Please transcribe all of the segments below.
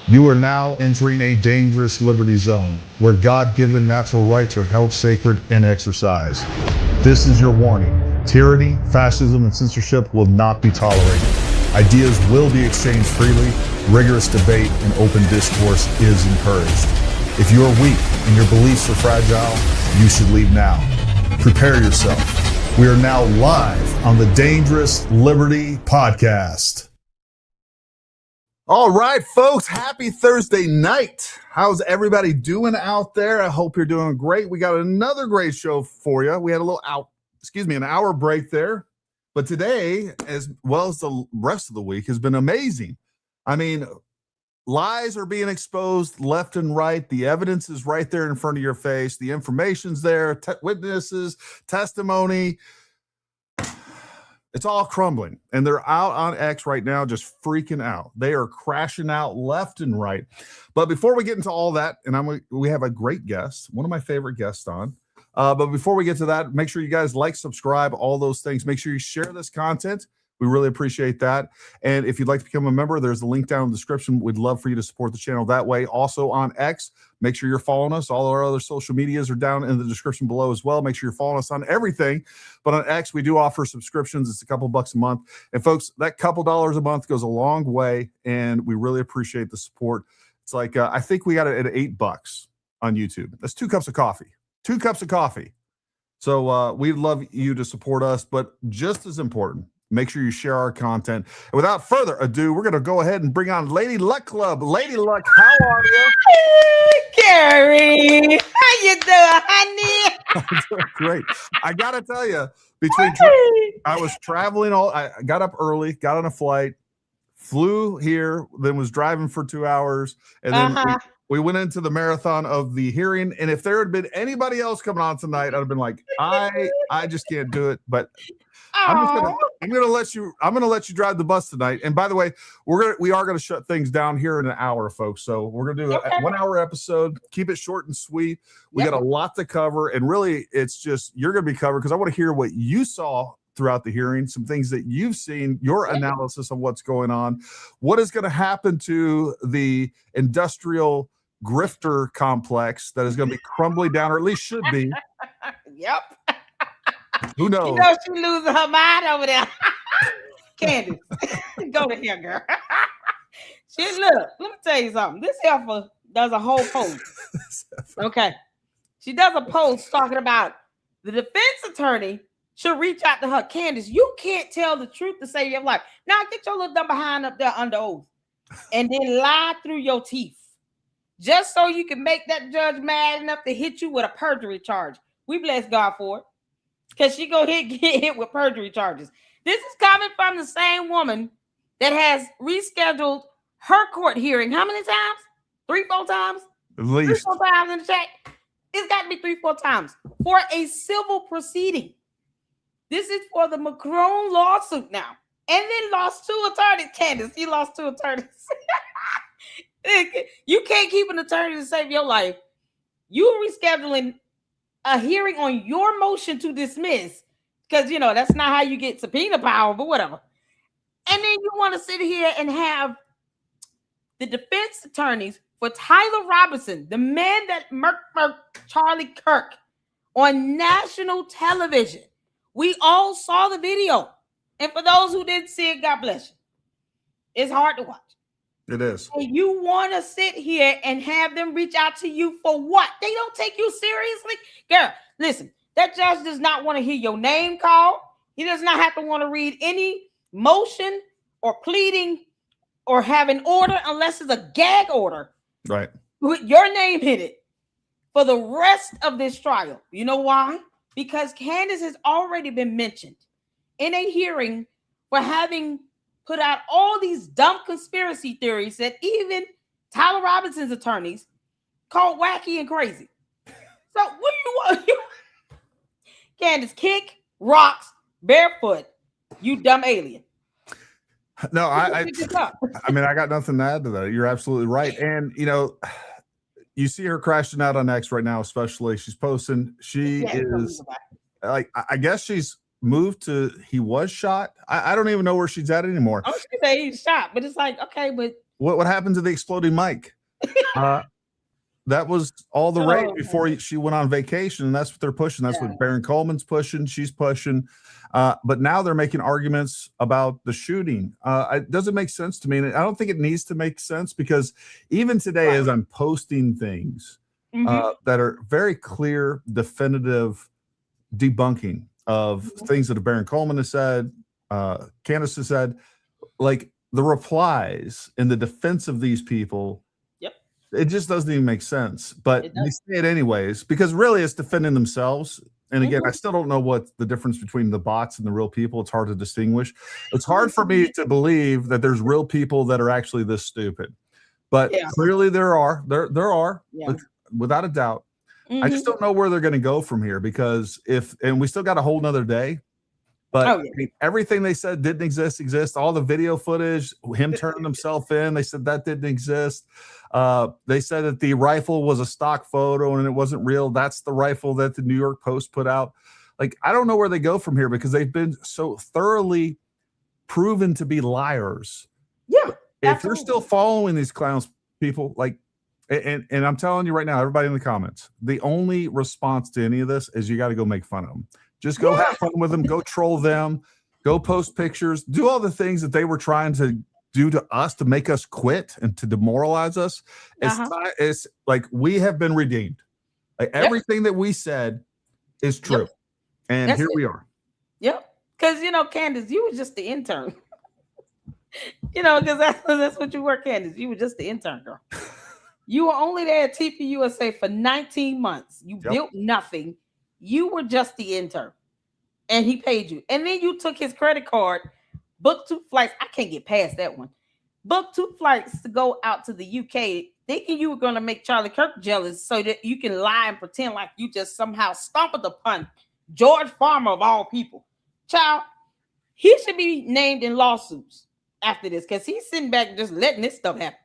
You are now entering a dangerous liberty zone where God-given natural rights are held sacred and exercised. This is your warning. Tyranny, fascism, and censorship will not be tolerated. Ideas will be exchanged freely. Rigorous debate and open discourse is encouraged. If you are weak and your beliefs are fragile, you should leave now. Prepare yourself. We are now live on the Dangerous Liberty Podcast. All right, folks, happy Thursday night. How's everybody doing out there? I hope you're doing great. We got another great show for you. We had an hour break there. But today, as well as the rest of the week, has been amazing. I mean, lies are being exposed left and right. The evidence is right there in front of your face. The information's there, witnesses, testimony. It's all crumbling, and they're out on X right now just freaking out. They are crashing out left and right. But before we get into all that, and we have a great guest, one of my favorite guests on. But before we get to that, make sure you guys like, subscribe, all those things. Make sure you share this content. We really appreciate that. And if you'd like to become a member, there's a link down in the description. We'd love for you to support the channel that way. Also on X, make sure you're following us. All our other social medias are down in the description below as well. Make sure you're following us on everything. But on X, we do offer subscriptions. It's a couple bucks a month. And folks, that couple dollars a month goes a long way, and we really appreciate the support. It's like, I think we got it at $8 on YouTube. That's 2 cups of coffee. 2 cups of coffee. So we'd love you to support us, but just as important, make sure you share our content. And without further ado, we're going to go ahead and bring on Lady Luck Club. Lady Luck, how are you? Gary, how you doing, honey? I'm doing great. I got to tell you, I was traveling I got up early, got on a flight, flew here, then was driving for 2 hours, and then we went into the marathon of the hearing. And if there had been anybody else coming on tonight, I'd have been like, I just can't do it. But I'm gonna let you drive the bus tonight. And by the way, we are gonna shut things down here in an hour, folks. So we're gonna do a 1 hour episode. Keep it short and sweet. We got a lot to cover, and really, it's just you're gonna be covered because I want to hear what you saw throughout the hearing, some things that you've seen, your analysis of what's going on, what is going to happen to the industrial grifter complex that is going to be crumbling down, or at least should be. Yep. Who knows? You know she losing her mind over there. Candace, go to here, girl. Look, let me tell you something. This heifer does a whole post. Okay. She does a post talking about the defense attorney should reach out to her. Candace, you can't tell the truth to save your life. Now get your little dumb behind up there under oath and then lie through your teeth just so you can make that judge mad enough to hit you with a perjury charge. We bless God for it because she get hit with perjury charges. This is coming from the same woman that has rescheduled her court hearing. How many times? 3-4 times? At least 3-4 times in the chat. It's got to be 3-4 times for a civil proceeding. This is for the Macron lawsuit now. And then lost 2 attorneys. Candace, you lost 2 attorneys. You can't keep an attorney to save your life. You're rescheduling a hearing on your motion to dismiss because, that's not how you get subpoena power, but whatever. And then you want to sit here and have the defense attorneys for Tyler Robinson, the man that murked Charlie Kirk on national television. We all saw the video. And for those who didn't see it, God bless you. It's hard to watch. it is. And you want to sit here and have them reach out to you for what? They don't take you seriously? Girl, listen, that judge does not want to hear your name called. He does not have to want to read any motion or pleading or have an order unless it's a gag order. Right. With your name in it for the rest of this trial. You know why? Because Candace has already been mentioned in a hearing for having put out all these dumb conspiracy theories that even Tyler Robinson's attorneys called wacky and crazy. So what do you want? Candace, kick rocks barefoot, you dumb alien. No, I mean, I got nothing to add to that. You're absolutely right. And, you see her crashing out on X right now, especially. She's posting. She is like, I guess she's moved to, he was shot. I don't even know where she's at anymore. I was going to say he's shot, but it's like, okay, but What happened to the exploding mic? That was all the rage before she went on vacation, and that's what they're pushing. That's what Baron Coleman's pushing. She's pushing. But now they're making arguments about the shooting. It doesn't make sense to me. And I don't think it needs to make sense, because even today, as I'm posting things that are very clear, definitive debunking of things that Baron Coleman has said, Candace has said, like the replies in the defense of these people, it just doesn't even make sense. But they say it anyways, because really it's defending themselves. And again, I still don't know what the difference between the bots and the real people. It's hard to distinguish. It's hard for me to believe that there's real people that are actually this stupid. But clearly there are, without a doubt. I just don't know where they're going to go from here, because and we still got a whole nother day. But I mean, everything they said didn't exist. All the video footage, him turning himself in, they said that didn't exist. They said that the rifle was a stock photo and it wasn't real. That's the rifle that the New York Post put out. Like, I don't know where they go from here, because they've been so thoroughly proven to be liars. Yeah. If you're still following these clowns, people, like, and I'm telling you right now, everybody in the comments, the only response to any of this is you got to go make fun of them. Just go have fun with them, go troll them, go post pictures, do all the things that they were trying to do to us to make us quit and to demoralize us. It's like we have been redeemed. Like everything that we said is true. And here we are. Yep. Because, Candace, you were just the intern. Because that's what you were, Candace. You were just the intern, girl. You were only there at TP USA for 19 months. You built nothing. You were just the intern, and he paid you. And then you took his credit card, booked 2 flights. I can't get past that one. Booked 2 flights to go out to the UK, thinking you were going to make Charlie Kirk jealous so that you can lie and pretend like you just somehow stumbled upon George Farmer of all people. Child, he should be named in lawsuits after this, because he's sitting back just letting this stuff happen.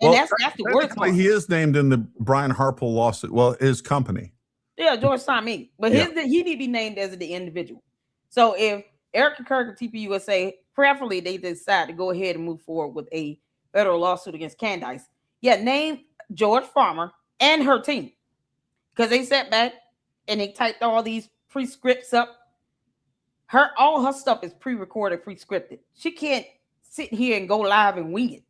And that's the worst part. He is named in the Brian Harple lawsuit. Well, his company. Yeah, George Simon. But he need to be named as the individual. So if Erica Kirk and TP USA, preferably they decide to go ahead and move forward with a federal lawsuit against Candace, name George Farmer and her team. Because they sat back and they typed all these pre-scripts up. All her stuff is pre-recorded, pre-scripted. She can't sit here and go live and wing it.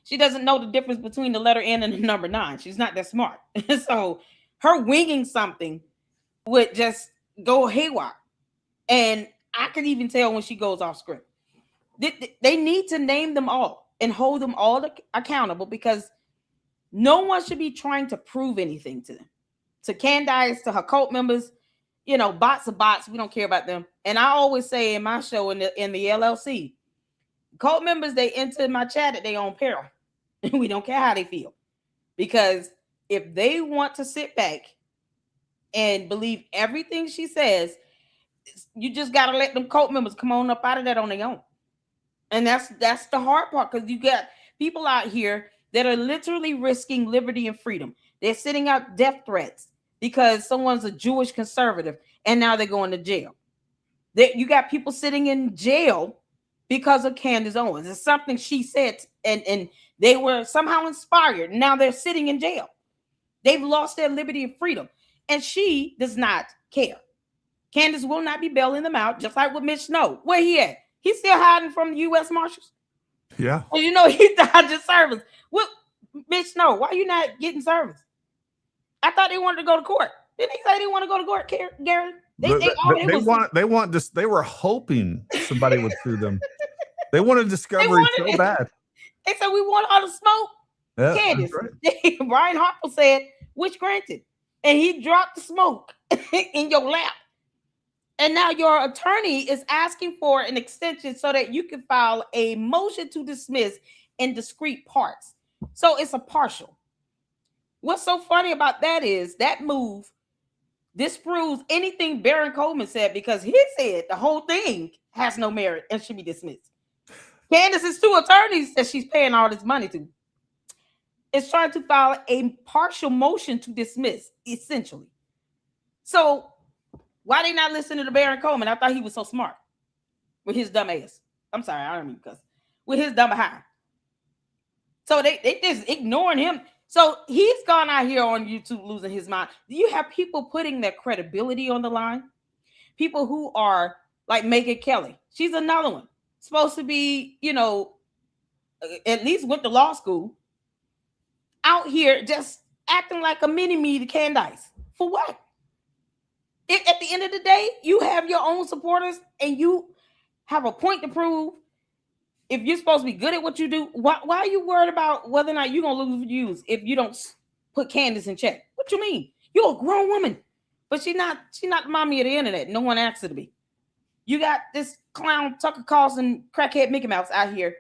She doesn't know the difference between the letter N and the number 9. She's not that smart. So her winging something would just go haywire. And I can even tell when she goes off script. They need to name them all and hold them all accountable, because no one should be trying to prove anything to them. To Candace, to her cult members, bots are bots. We don't care about them. And I always say in my show in the LLC, cult members, they enter my chat at their own peril. We don't care how they feel. Because if they want to sit back and believe everything she says, you just got to let them cult members come on up out of that on their own. And that's the hard part, because you got people out here that are literally risking liberty and freedom. They're sitting out death threats because someone's a Jewish conservative and now they're going to jail. You got people sitting in jail because of Candace Owens. It's something she said, and they were somehow inspired. Now they're sitting in jail. They've lost their liberty and freedom. And she does not care. Candace will not be bailing them out, just like with Mitch Snow. Where he at? He's still hiding from the U.S. Marshals. Yeah. And he dodging service. Well, Mitch Snow, why you not getting service? I thought they wanted to go to court. Didn't he say they want to go to court, Gary? They were hoping somebody would sue them. They wanted discovery so bad. They said we want all the smoke. Yeah, Candace. right. Brian Harper said, which granted. And he dropped the smoke in your lap. And now your attorney is asking for an extension so that you can file a motion to dismiss in discrete parts. So it's a partial. What's so funny about that is that move disproves anything Baron Coleman said, because he said the whole thing has no merit and should be dismissed. Candace's 2 attorneys that she's paying all this money to is trying to file a partial motion to dismiss, essentially. So why they not listening to Baron Coleman? I thought he was so smart with his dumb ass. I'm sorry, I don't mean cuss. With his dumb behind. So they just ignoring him. So he's gone out here on YouTube losing his mind. Do you have people putting their credibility on the line? People who are like Megyn Kelly. She's another one. Supposed to be, at least went to law school. Out here just acting like a mini-me to Candace. For what? At the end of the day, you have your own supporters and you have a point to prove. If you're supposed to be good at what you do, why are you worried about whether or not you're going to lose views if you don't put Candace in check? What you mean? You're a grown woman. But she's not the mommy of the internet. No one asked her to be. You got this clown Tucker Carlson crackhead Mickey Mouse out here.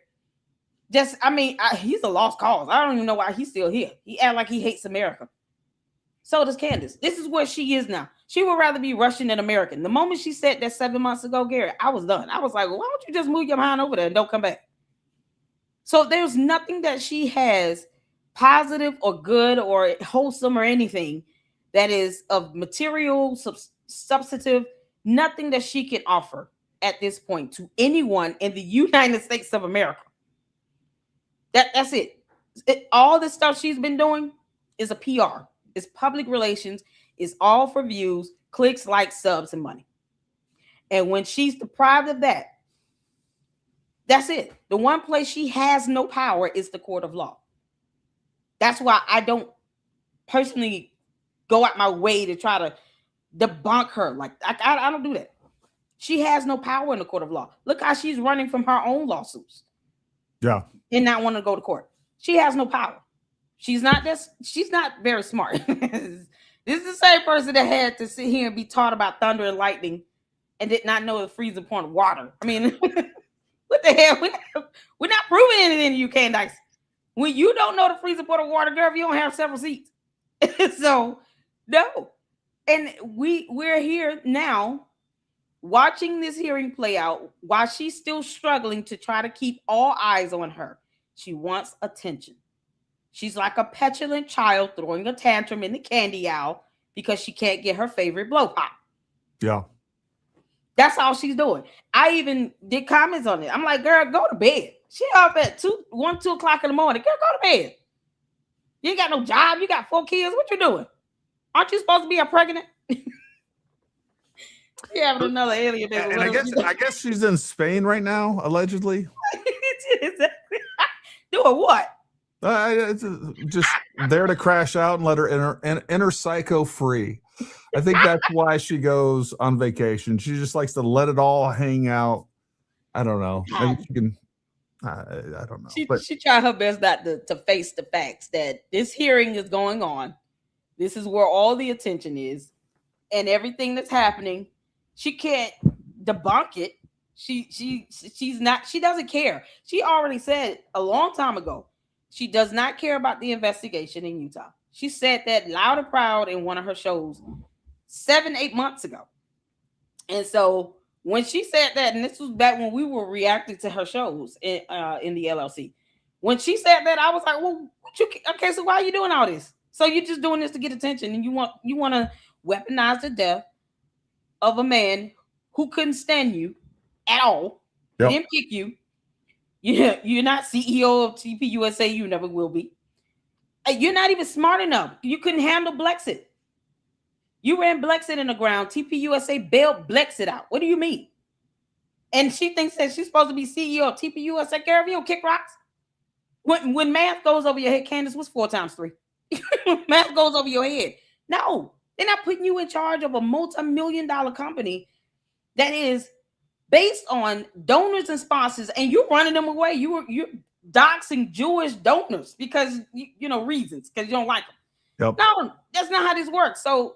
He's a lost cause. I don't even know why he's still here. He act like he hates America. So does Candace. This is where she is now. She would rather be Russian than American. The moment she said that 7 months ago, Gary, I was done. I was like, well, why don't you just move your behind over there and don't come back? So there's nothing that she has positive or good or wholesome or anything that is of material, substantive, nothing that she can offer at this point to anyone in the United States of America. That's it. All the stuff she's been doing is a PR. It's public relations. It's all for views, clicks, likes, subs, and money. And when she's deprived of that, that's it. The one place she has no power is the court of law. That's why I don't personally go out my way to try to debunk her. Like I don't do that. She has no power in the court of law. Look how she's running from her own lawsuits. Yeah. And not want to go to court. She has no power. She's not very smart. This is the same person that had to sit here and be taught about thunder and lightning and did not know the freezing point of water. I mean, what the hell? We're not proving anything to you, Candace. When you don't know the freezing point of water, girl, if you don't have several seats. So, no. And we're here now watching this hearing play out while she's still struggling to try to keep all eyes on her. She wants attention. She's like a petulant child throwing a tantrum in the candy aisle because she can't get her favorite blow pop. Yeah. That's all she's doing. I even did comments on it. I'm like, girl, go to bed. She up at 2 o'clock in the morning. Girl, go to bed. You ain't got no job. You got 4 kids. What you doing? Aren't you supposed to be pregnant? You having another alien. And I guess she's in Spain right now, allegedly. Doing what? It's just there to crash out and let her enter psycho free. I think that's why she goes on vacation. She just likes to let it all hang out. I don't know. Maybe she can. I don't know. She tried her best not to face the facts that this hearing is going on. This is where all the attention is, and everything that's happening. She can't debunk it. She's not. She doesn't care. She already said a long time ago. She does not care about the investigation in Utah. She said that loud and proud in one of her shows 7-8 months ago. And so when she said that, and this was back when we were reacting to her shows in the LLC. When she said that, I was like, well, okay, so why are you doing all this? So you're just doing this to get attention, and you want to weaponize the death of a man who couldn't stand you at all. Yep. Didn't pick you. Yeah, you're not CEO of TPUSA. You never will be. You're not even smart enough. You couldn't handle Blexit. You ran Blexit in the ground. TPUSA bailed Blexit out. What do you mean? And she thinks that she's supposed to be CEO of TPUSA. Girl, you don't kick rocks. When math goes over your head, Candace, what's 4 times 3? Math goes over your head. No, they're not putting you in charge of a multi-million-dollar company that is based on donors and sponsors, and you're running them away. You're doxing Jewish donors because reasons, because you don't like them. Yep. No, that's not how this works. So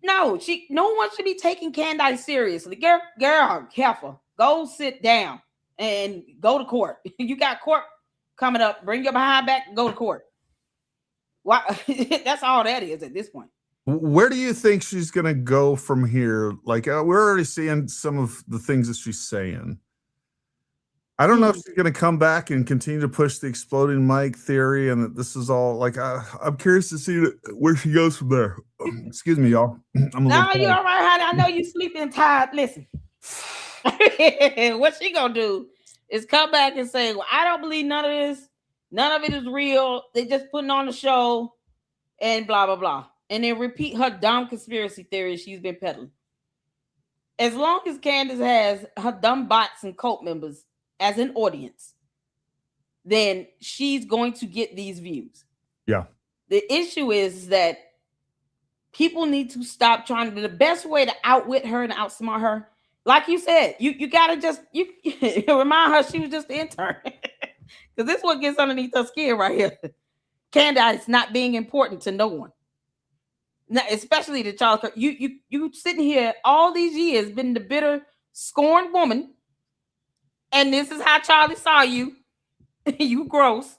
no one should be taking Candace seriously. Girl, careful. Go sit down and go to court. You got court coming up. Bring your behind back and go to court. Why? That's all that is at this point. Where do you think she's going to go from here? Like, we're already seeing some of the things that she's saying. I don't know if she's going to come back and continue to push the exploding mic theory and that this is all like, I'm curious to see where she goes from there. Excuse me, y'all. No, you're all right, honey. I know you sleeping tired. Listen, what she going to do is come back and say, well, I don't believe none of this. None of it is real. They just putting on the show and blah, blah, blah. And then repeat her dumb conspiracy theories she's been peddling. As long as Candace has her dumb bots and cult members as an audience, then she's going to get these views. Yeah. The issue is that people need to stop trying to. The best way to outwit her and outsmart her, like you said, you gotta just remind her she was just the intern. Because this is what gets underneath her skin right here. Candace not being important to no one. Now, especially the Charlie Kirk. You sitting here all these years, been the bitter, scorned woman, and this is how Charlie saw you. You gross,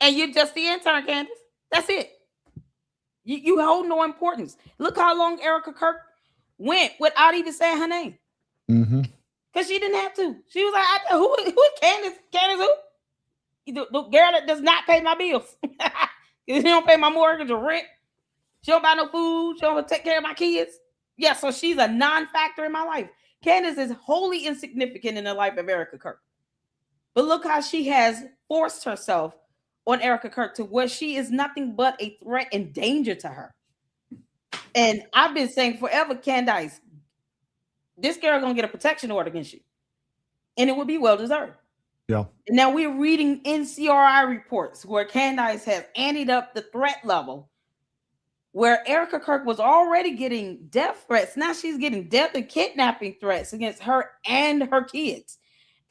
and you're just the intern, Candace. That's it. You hold no importance. Look how long Erica Kirk went without even saying her name. Because she didn't have to. She was like, who is Candace? Candace who? The girl that does not pay my bills. She don't pay my mortgage or rent. She don't buy no food. She don't take care of my kids. Yeah, so she's a non-factor in my life. Candace is wholly insignificant in the life of Erica Kirk. But look how she has forced herself on Erica Kirk to where she is nothing but a threat and danger to her. And I've been saying forever, Candace, this girl gonna get a protection order against you. And it would be well deserved. Yeah. And now we're reading NCRI reports where Candace has anteed up the threat level, where Erica Kirk was already getting death threats. Now she's getting death and kidnapping threats against her and her kids.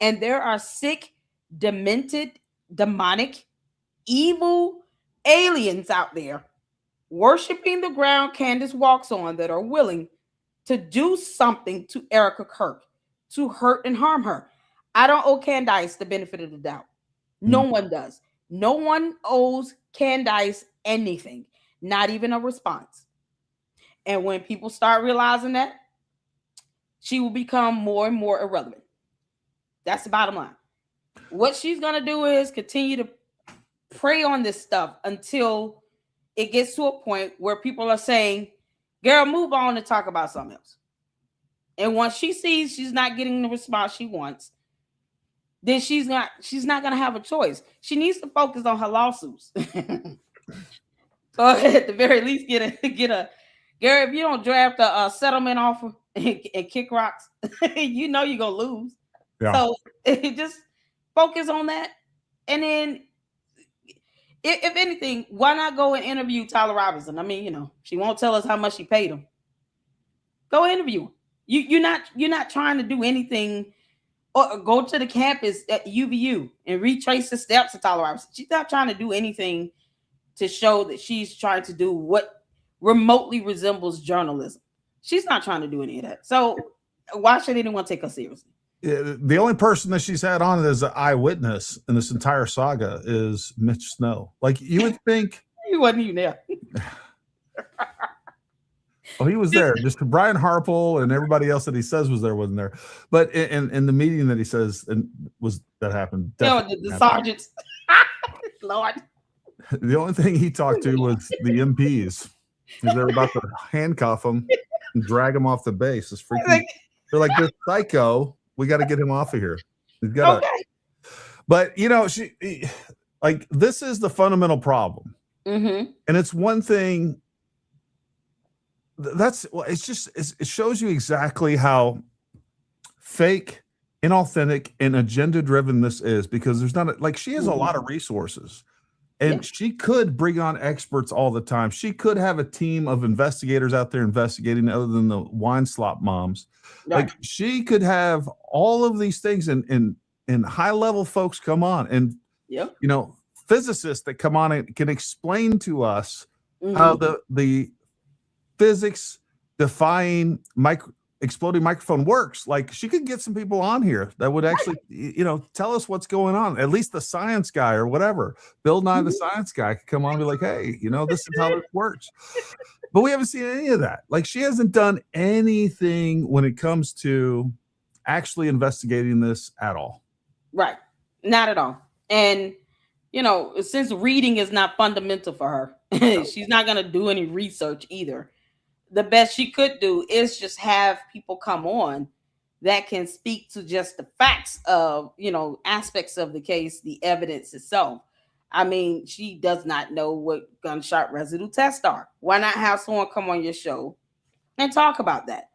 And there are sick, demented, demonic, evil aliens out there worshiping the ground Candace walks on that are willing to do something to Erica Kirk to hurt and harm her. I don't owe Candace the benefit of the doubt. No one does. No one owes Candace anything, not even a response. And when people start realizing that, she will become more and more irrelevant. That's the bottom line. What she's going to do is continue to prey on this stuff until it gets to a point where people are saying, girl, move on and talk about something else. And once she sees she's not getting the response she wants, then she's not going to have a choice. She needs to focus on her lawsuits. So at the very least, get a Gary, if you don't draft a settlement offer and kick rocks, you know you're going to lose. Yeah. So just focus on that. And then if anything, why not go and interview Tyler Robinson? I mean, she won't tell us how much she paid him. Go interview him. You're not trying to do anything, or go to the campus at UVU and retrace the steps of Tyler Robinson. She's not trying to do anything to show that she's trying to do what remotely resembles journalism. She's not trying to do any of that. So why should anyone take her seriously? The only person that she's had on as an eyewitness in this entire saga is Mitch Snow. Like, you would think he wasn't even there. Oh, he was there. Just Brian Harple and everybody else that he says was there wasn't there. But in the meeting that he says that happened. The sergeants. Lord. The only thing he talked to was the MPs. Because they're about to handcuff him and drag him off the base. It's freaking. They're like, this psycho. We got to get him off of here. We've got to. But this is the fundamental problem, and it's one thing. It shows you exactly how fake, inauthentic, and agenda-driven this is, because there's not she has a lot of resources. And she could bring on experts all the time. She could have a team of investigators out there investigating other than the wine slop moms. Right. Like, she could have all of these things and high-level folks come on. And, physicists that come on and can explain to us how the physics defying exploding microphone works. Like, she could get some people on here that would actually, tell us what's going on. At least the science guy or whatever, Bill Nye, the science guy, could come on and be like, hey, this is how this works. But we haven't seen any of that. Like, she hasn't done anything when it comes to actually investigating this at all. Right. Not at all. And, since reading is not fundamental for her, she's not going to do any research either. The best she could do is just have people come on that can speak to just the facts of, aspects of the case, the evidence itself. I mean, she does not know what gunshot residue tests are. Why not have someone come on your show and talk about that?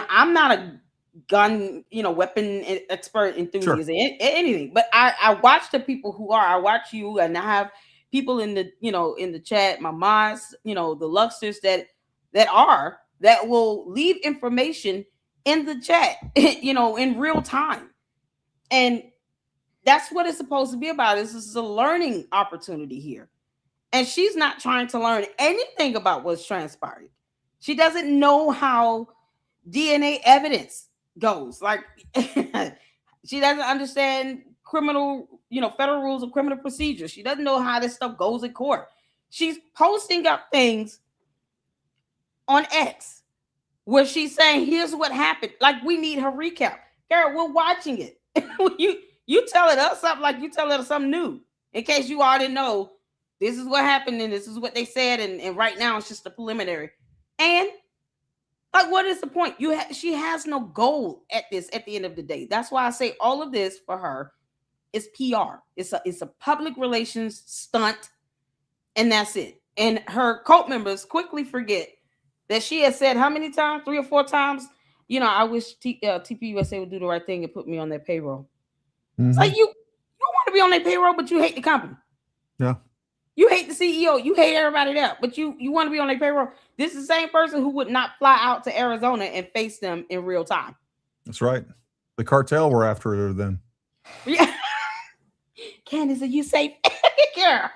I'm not a gun, weapon expert, enthusiast, anything, but I watch the people who are. I watch you, and I have people in the, in the chat, my mods, the Luxers that will leave information in the chat, in real time. And that's what it's supposed to be about. This is a learning opportunity here. And she's not trying to learn anything about what's transpired. She doesn't know how DNA evidence goes. Like, she doesn't understand criminal, federal rules of criminal procedure. She doesn't know how this stuff goes in court. She's posting up things on X where she's saying, here's what happened. Like, we need her recap. Garrett, we're watching it. You telling us something like you telling us something new. In case you already know, this is what happened and this is what they said, and right now it's just a preliminary. And like, what is the point? She has no goal at the end of the day. That's why I say all of this for her is PR. It's a public relations stunt, and that's it. And her cult members quickly forget that she has said how many times? 3 or 4 times. I wish TPUSA would do the right thing and put me on their payroll. It's like you want to be on their payroll, but you hate the company. Yeah. You hate the CEO. You hate everybody there, but you want to be on their payroll. This is the same person who would not fly out to Arizona and face them in real time. That's right. The cartel were after her then. Yeah. Candace, are you safe? Girl.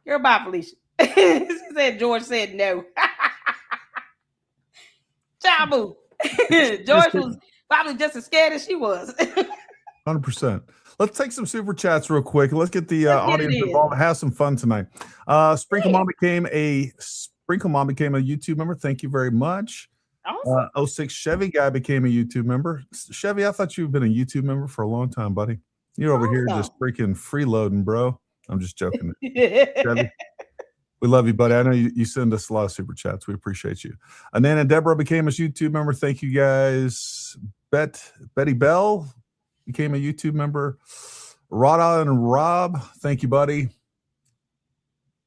Girl, bye, Felicia. She said George said no. Chabu. George was probably just as scared as she was. 100%. Let's take some super chats real quick. Let's get the audience involved. Have some fun tonight. Sprinkle Mom became a YouTube member. Thank you very much. Awesome. 06 Chevy guy became a YouTube member. Chevy, I thought you've been a YouTube member for a long time, buddy. You're over here just freaking freeloading, bro. I'm just joking. Chevy, we love you, buddy. I know you send us a lot of super chats. We appreciate you. Anana and Deborah became a YouTube member. Thank you, guys. Betty Bell became a YouTube member. Rod Island and Rob, thank you, buddy.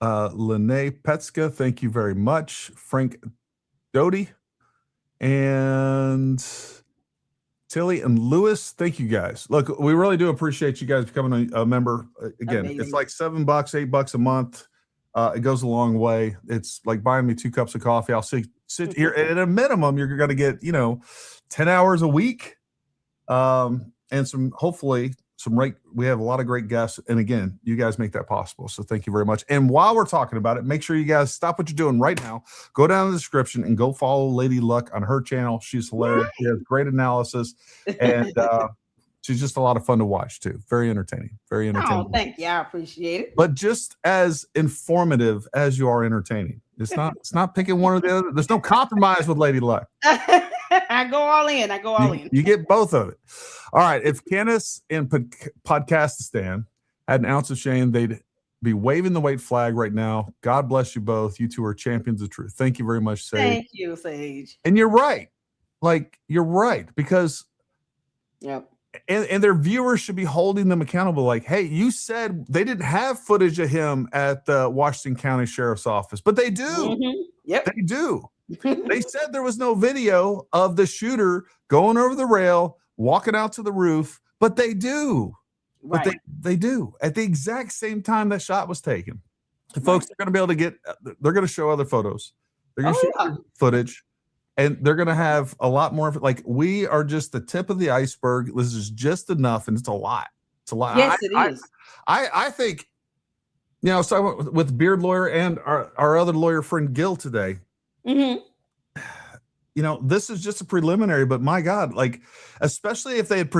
Lene Petska, thank you very much. Frank Doty and Tilly and Lewis, thank you guys. Look, we really do appreciate you guys becoming a member. Again, amazing. It's like $7, $8 a month. It goes a long way. It's like buying me 2 cups of coffee. I'll sit here, and at a minimum, you're going to get 10 hours a week. And hopefully we have a lot of great guests. And again, you guys make that possible. So thank you very much. And while we're talking about it, make sure you guys stop what you're doing right now. Go down in the description and go follow Lady Luck on her channel. She's hilarious. She has great analysis. And she's just a lot of fun to watch too. Very entertaining. Very entertaining. Oh, thank you. I appreciate it. But just as informative as you are entertaining. It's not picking one or the other. There's no compromise with Lady Luck. I go all in. You get both of it. All right. If Candace and Podcastistan had an ounce of shame, they'd be waving the white flag right now. God bless you both. You two are champions of truth. Thank you very much, Sage. Thank you, Sage. And you're right. You're right. Because yep. And their viewers should be holding them accountable. Like, hey, you said they didn't have footage of him at the Washington County Sheriff's Office, but they do. Mm-hmm. Yep. They do. They said there was no video of the shooter going over the rail, walking out to the roof, but they do. Right. But they do at the exact same time that shot was taken. The folks are going to be able to they're going to show other photos. They're going to show footage, and they're going to have a lot more. We are just the tip of the iceberg. This is just enough, and it's a lot. It's a lot. Yes, it is. I think, so with Beard Lawyer and our other lawyer friend Gil today, mm-hmm. This is just a preliminary, but my God, especially if they had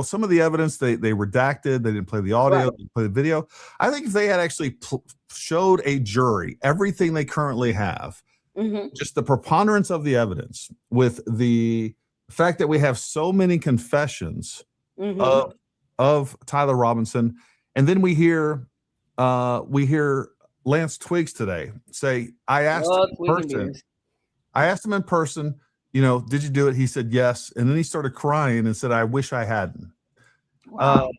some of the evidence they redacted, they didn't play the audio, they didn't play the video. I think if they had actually showed a jury everything they currently have, mm-hmm. just the preponderance of the evidence with the fact that we have so many confessions mm-hmm. of Tyler Robinson, and then we hear Lance Twiggs today say, I asked him in person, did you do it? He said yes. And then he started crying and said, I wish I hadn't. Wow.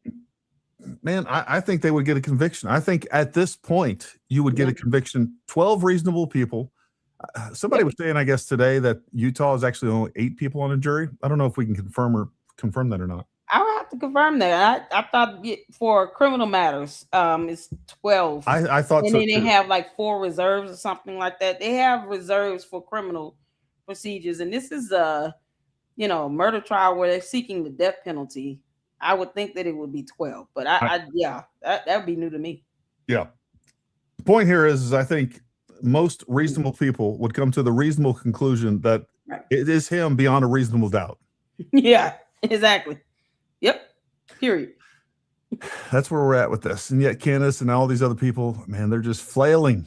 Man, I think they would get a conviction. I think at this point, you would get a conviction. 12 reasonable people. Somebody was saying, I guess, today that Utah is actually only 8 people on a jury. I don't know if we can confirm that or not. I would have to confirm that. I thought for criminal matters, it's 12. I thought and so then they too. have like 4 reserves or something like that. They have reserves for criminal procedures, and this is a murder trial where they're seeking the death penalty. I would think that it would be 12, but that would be new to me. Yeah. The point here is I think most reasonable people would come to the reasonable conclusion that it is him beyond a reasonable doubt. Yeah, exactly. Yep. Period. That's where we're at with this. And yet Candace and all these other people, man, they're just flailing.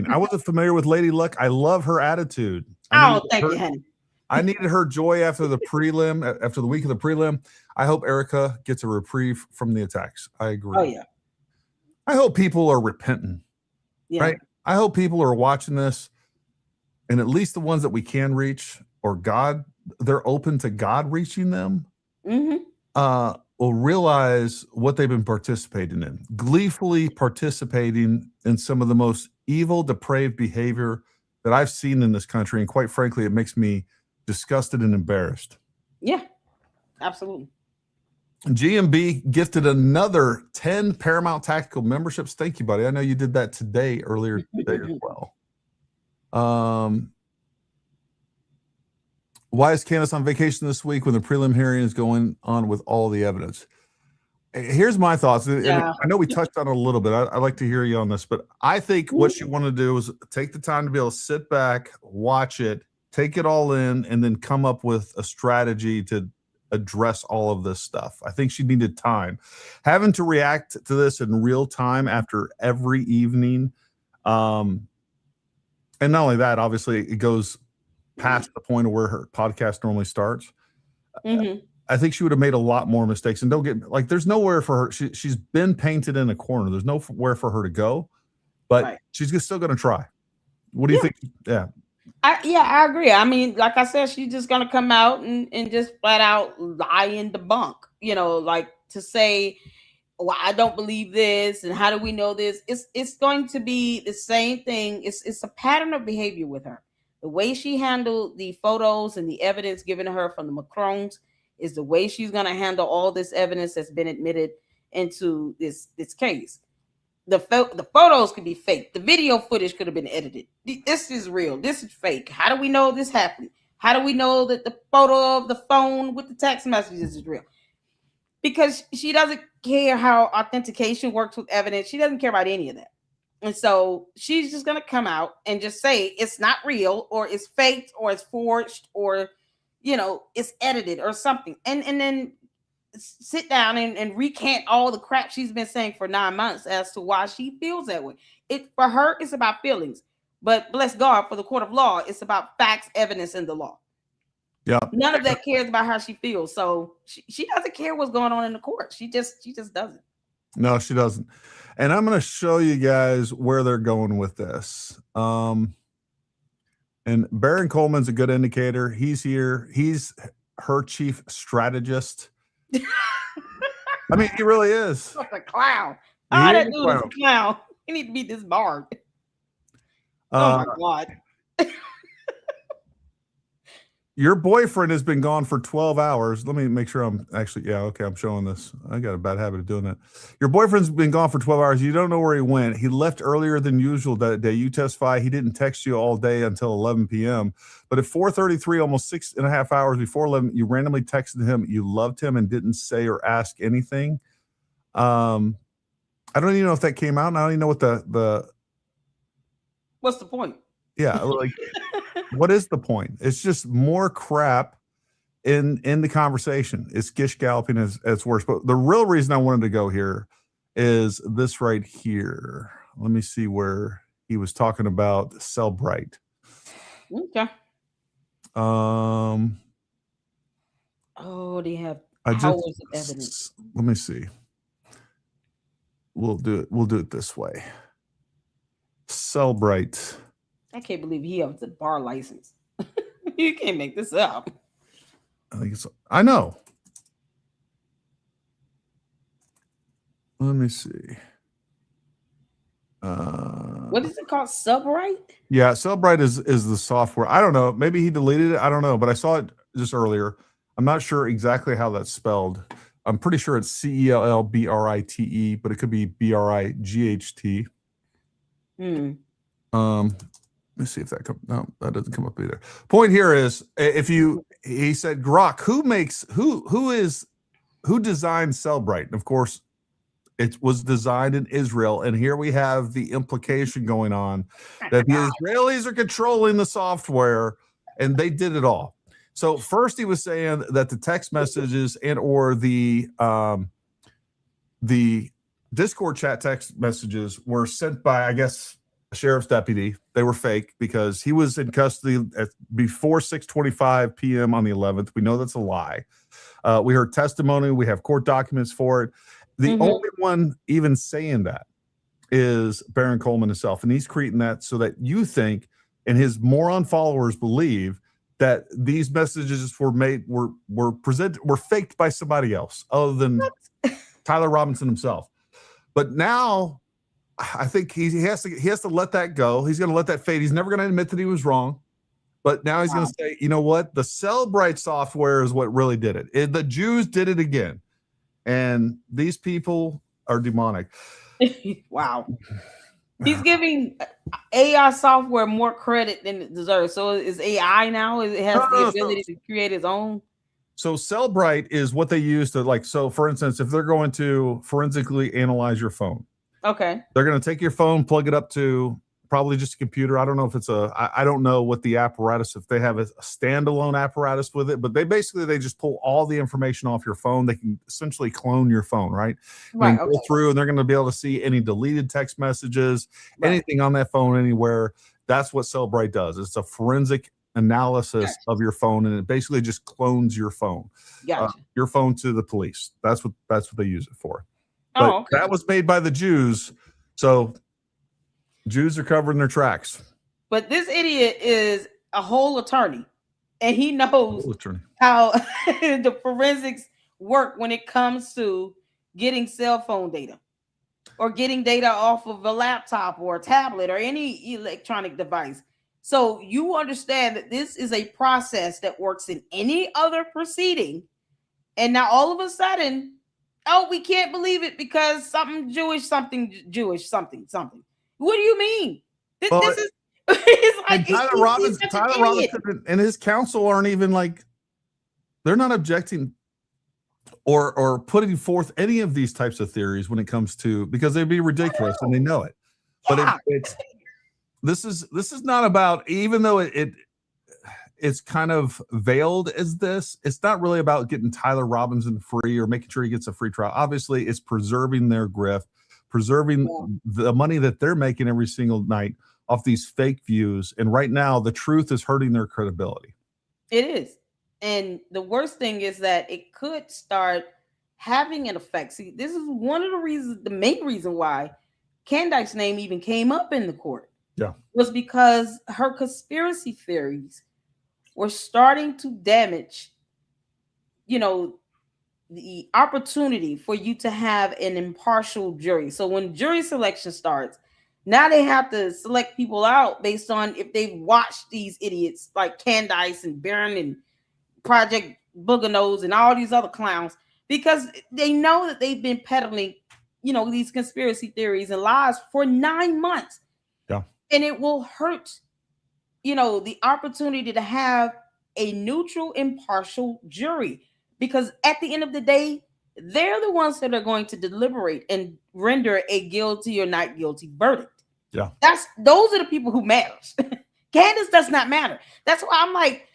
I wasn't familiar with Lady Luck. I love her attitude. Thank you, honey. I needed her joy after the prelim, after the week of the prelim. I hope Erica gets a reprieve from the attacks. I agree. Oh, yeah. I hope people are repentant. Yeah. Right? I hope people are watching this, and at least the ones that we can reach, or God, they're open to God reaching them, will realize what they've been participating in, gleefully participating in some of the most evil, depraved behavior that I've seen in this country. And quite frankly, it makes me disgusted and embarrassed. Yeah, absolutely. GMB gifted another 10 Paramount Tactical memberships. Thank you, buddy. I know you did that earlier today as well. Why is Candace on vacation this week when the prelim hearing is going on with all the evidence? Here's my thoughts. Yeah. I know we touched on it a little bit. I'd like to hear you on this, but I think what she wanted to do is take the time to be able to sit back, watch it, take it all in, and then come up with a strategy to address all of this stuff. I think she needed time. Having to react to this in real time after every evening. And not only that, obviously, it goes past the point of where her podcast normally starts. I think she would have made a lot more mistakes. And don't get like, there's nowhere for her. She's been painted in a corner. There's nowhere for her to go, but she's still going to try. What do you think? Yeah. I agree. I mean, like I said, she's just going to come out and just flat out lie and debunk, like to say, well, I don't believe this. And how do we know this? It's going to be the same thing. It's a pattern of behavior with her. The way she handled the photos and the evidence given to her from the Macrons is the way she's going to handle all this evidence that's been admitted into this case. The photos could be fake. The video footage could have been edited. This is real. This is fake. How do we know this happened? How do we know that the photo of the phone with the text messages is real? Because she doesn't care how authentication works with evidence. She doesn't care about any of that. And so she's just going to come out and just say it's not real, or it's faked, or it's forged, or, it's edited or something. And then sit down and recant all the crap she's been saying for 9 months as to why she feels that way. For her, it's about feelings. But bless God, for the court of law, it's about facts, evidence, and the law. Yeah. None of that cares about how she feels. So she doesn't care what's going on in the court. She just doesn't. No, she doesn't. And I'm going to show you guys where they're going with this. And Baron Coleman's a good indicator. He's here. He's her chief strategist. I mean, he really is. Like a clown. Oh, that dude is a clown. He needs to be disbarred. Oh my God. Your boyfriend has been gone for 12 hours. Let me make sure I'm actually, I'm showing this. I got a bad habit of doing that. Your boyfriend's been gone for 12 hours. You don't know where he went. He left earlier than usual that day. You testify he didn't text you all day until 11 p.m. But at 4:33, almost 6.5 hours before 11, you randomly texted him. You loved him and didn't say or ask anything. I don't even know if that came out. And I don't even know what the what's the point? Yeah, like what is the point? It's just more crap in the conversation. It's gish galloping as worse. But the real reason I wanted to go here is this right here. Let me see where he was talking about Cellbrite. Okay. Oh, they have hours of evidence. Let me see. We'll do it this way. Cellbrite. I can't believe he has a bar license. You can't make this up. I know. Let me see. What is it called? Subright? Yeah, Cellbrite is the software. I don't know. Maybe he deleted it. I don't know, but I saw it just earlier. I'm not sure exactly how that's spelled. I'm pretty sure it's CELLBRITE, but it could be BRIGHT. Let me see if that comes. No, that doesn't come up either. Point here is, he said, Grok, who designed Cellbrite? And of course, it was designed in Israel, and here we have the implication going on that the Israelis are controlling the software, and they did it all. So first, he was saying that the text messages and or the Discord chat text messages were sent by, I guess, a sheriff's deputy. They were fake because he was in custody before 6:25 p.m. on the 11th. We know that's a lie. We heard testimony. We have court documents for it. The only one even saying that is Baron Coleman himself, and he's creating that so that you think, and his moron followers believe, that these messages were faked by somebody else other than Tyler Robinson himself. But now, I think he has to let that go. He's going to let that fade. He's never going to admit that he was wrong. But now he's going to say, you know what? The Cellbrite software is what really did it. The Jews did it again. And these people are demonic. Wow. He's giving AI software more credit than it deserves. So is AI now? It has the ability to create its own? So Cellbrite is what they use to, so for instance, if they're going to forensically analyze your phone. Okay. They're going to take your phone, plug it up to probably just a computer. I don't know if it's I don't know what the apparatus, if they have a standalone apparatus with it, but they just pull all the information off your phone. They can essentially clone your phone, right? Right. Go through, and they're going to be able to see any deleted text messages, anything on that phone anywhere. That's what Cellbrite does. It's a forensic analysis of your phone, and it basically just clones your phone, your phone to the police. That's what they use it for. But that was made by the Jews, so Jews are covering their tracks. But this idiot is a whole attorney, and he knows how the forensics work when it comes to getting cell phone data or getting data off of a laptop or a tablet or any electronic device. So you understand that this is a process that works in any other proceeding. And now all of a sudden, we can't believe it because something Jewish. What do you mean? This is like Tyler Robinson and his counsel aren't even they're not objecting or putting forth any of these types of theories when it comes to, because they'd be ridiculous and they know it. But this is not about, even though it's kind of veiled as this, it's not really about getting Tyler Robinson free or making sure he gets a free trial. Obviously, it's preserving their grift, preserving the money that they're making every single night off these fake views. And right now, the truth is hurting their credibility. It is. And the worst thing is that it could start having an effect. See, this is one of the reasons, the main reason why Candice's name even came up in the court. Yeah. Was because her conspiracy theories were starting to damage, the opportunity for you to have an impartial jury. So when jury selection starts, now they have to select people out based on if they've watched these idiots like Candice and Barron and Project Booger Nose and all these other clowns, because they know that they've been peddling, these conspiracy theories and lies for 9 months. Yeah. And it will hurt, the opportunity to have a neutral, impartial jury. Because at the end of the day, they're the ones that are going to deliberate and render a guilty or not guilty verdict. Yeah. Those are the people who matters. Candace does not matter. That's why I'm like,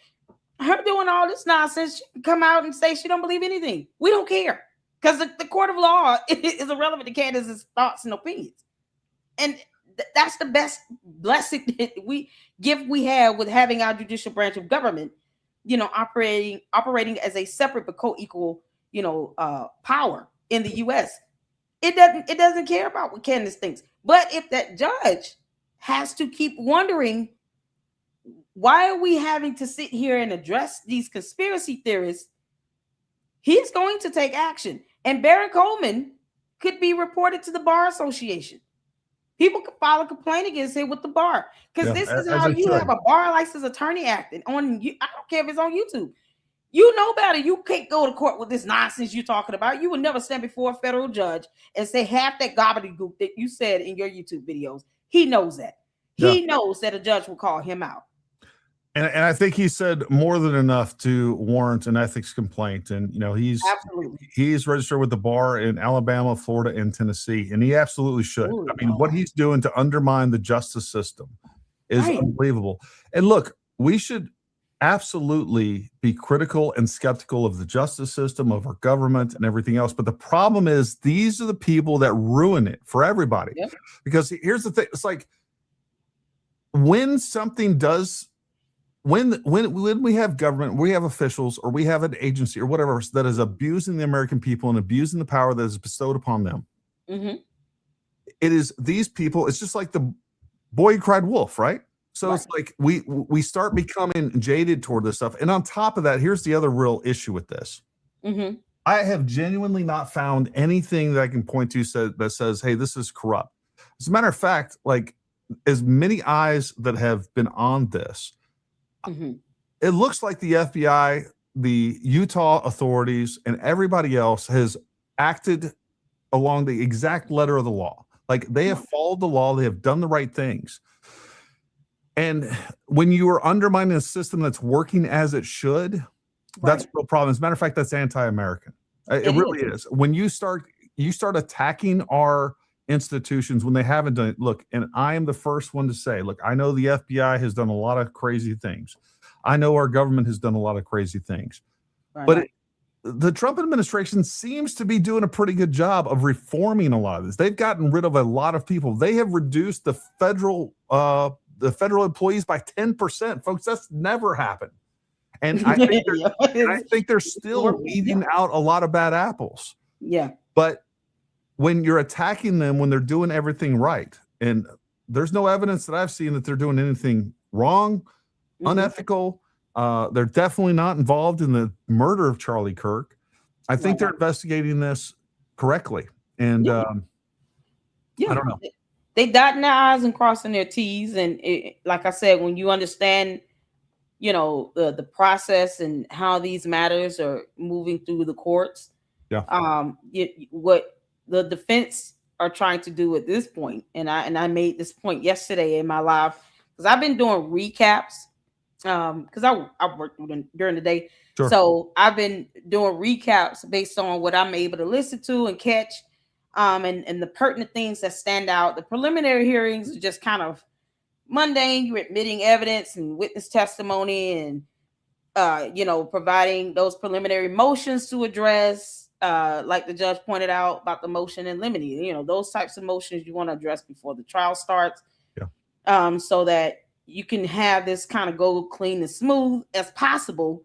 her doing all this nonsense, she can come out and say she don't believe anything. We don't care. Because the court of law is irrelevant to Candace's thoughts and opinions. And that's the best blessing that we have with having our judicial branch of government, operating as a separate but co-equal, power in the U.S. It doesn't care about what Candace thinks. But if that judge has to keep wondering why are we having to sit here and address these conspiracy theorists? He's going to take action. And Barry Coleman could be reported to the Bar Association. People could file a complaint against him with the bar. Because this is how you have a bar license attorney acting on you. I don't care if it's on YouTube. You know better. You can't go to court with this nonsense you're talking about. You would never stand before a federal judge and say half that gobbledygook that you said in your YouTube videos. He knows that. He knows that a judge will call him out. And I think he said more than enough to warrant an ethics complaint. And, you know, he's registered with the bar in Alabama, Florida, and Tennessee. And he absolutely should. Ooh, I mean, what he's doing to undermine the justice system is unbelievable. And look, we should absolutely be critical and skeptical of the justice system, of our government, and everything else. But the problem is these are the people that ruin it for everybody. Yep. Because here's the thing. It's like when something does... When we have government, we have officials, or we have an agency or whatever that is abusing the American people and abusing the power that is bestowed upon them, it is these people. It's just like the boy who cried wolf, right? So it's like we start becoming jaded toward this stuff. And on top of that, here's the other real issue with this. I have genuinely not found anything that I can point to that says, hey, this is corrupt. As a matter of fact, like as many eyes that have been on this, it looks like the FBI, the Utah authorities, and everybody else has acted along the exact letter of the law. Like they have followed the law. They have done the right things. And when you are undermining a system that's working as it should, that's a real problem. As a matter of fact, that's anti-American. It really is. When you start attacking our institutions when they haven't done it. Look, and I am the first one to say, look, I know the FBI has done a lot of crazy things. I know our government has done a lot of crazy things. But the Trump administration seems to be doing a pretty good job of reforming a lot of this. They've gotten rid of a lot of people. They have reduced the federal employees by 10%. Folks, that's never happened. And I think they're still weeding out a lot of bad apples. Yeah. But when you're attacking them when they're doing everything right, and there's no evidence that I've seen that they're doing anything wrong, unethical. They're definitely not involved in the murder of Charlie Kirk. I think they're investigating this correctly. And I don't know. They dotting their I's and crossing their T's. And like I said, when you understand, you know, the process and how these matters are moving through the courts, what the defense are trying to do at this point, and I made this point yesterday in my live, because I've been doing recaps, because I worked during the day, so I've been doing recaps based on what I'm able to listen to and catch, and the pertinent things that stand out. The preliminary hearings are just kind of mundane. You're admitting evidence and witness testimony, and you know, providing those preliminary motions to address. Like the judge pointed out about the motion in limine, you know, those types of motions you want to address before the trial starts, so that you can have this kind of go clean and smooth as possible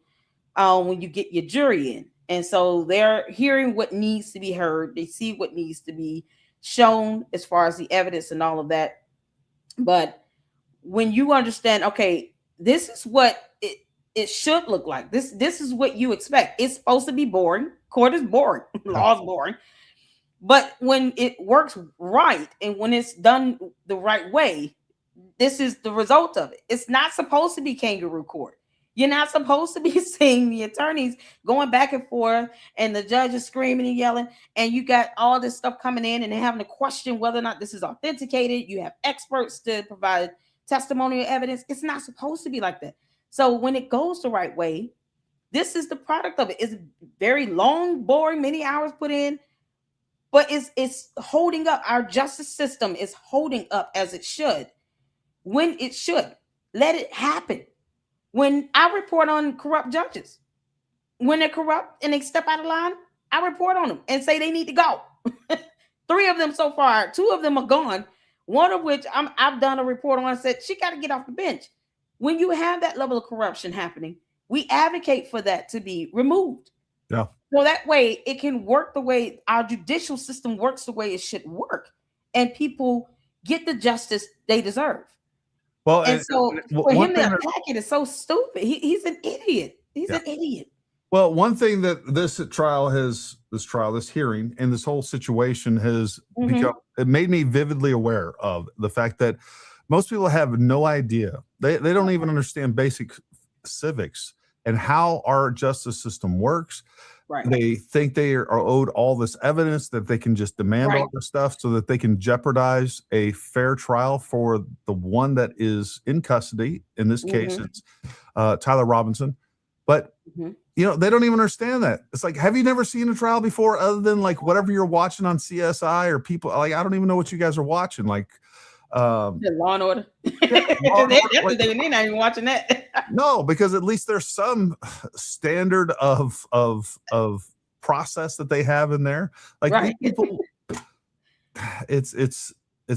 when you get your jury in. And so they're hearing what needs to be heard. They see what needs to be shown as far as the evidence and all of that. But when you understand, okay, this is what it should look like. This is what you expect. It's supposed to be boring. Court is boring. Law is boring. But when it works right and when it's done the right way, this is the result of it. It's not supposed to be kangaroo court. You're not supposed to be seeing the attorneys going back and forth and the judge is screaming and yelling, and you got all this stuff coming in and they're having to question whether or not this is authenticated. You have experts to provide testimonial evidence. It's not supposed to be like that. So when it goes the right way, this is the product of it. It's very long, boring, many hours put in, but it's holding up. Our justice system is holding up as it should, when it should. Let it happen. When I report on corrupt judges, when they're corrupt and they step out of line, I report on them and say they need to go. 3 of them so far, 2 of them are gone. One of which I've done a report on and said she got to get off the bench. When you have that level of corruption happening, we advocate for that to be removed. Yeah. So that way it can work the way our judicial system works, the way it should work, and people get the justice they deserve. Well, And so for one him thing to that, attack it is so stupid. He's an idiot. He's yeah. an idiot. Well, one thing that this hearing, and this whole situation has become, it made me vividly aware of the fact that most people have no idea. They don't even understand basic civics and how our justice system works. Right. They think they are owed all this evidence that they can just demand all this stuff so that they can jeopardize a fair trial for the one that is in custody. In this case, it's Tyler Robinson. But you know, they don't even understand that. It's like, have you never seen a trial before other than like whatever you're watching on CSI or people like, I don't even know what you guys are watching. Like, the Law and Order. They're not even watching that. No, because at least there's some standard of process that they have in there. Like these people, it's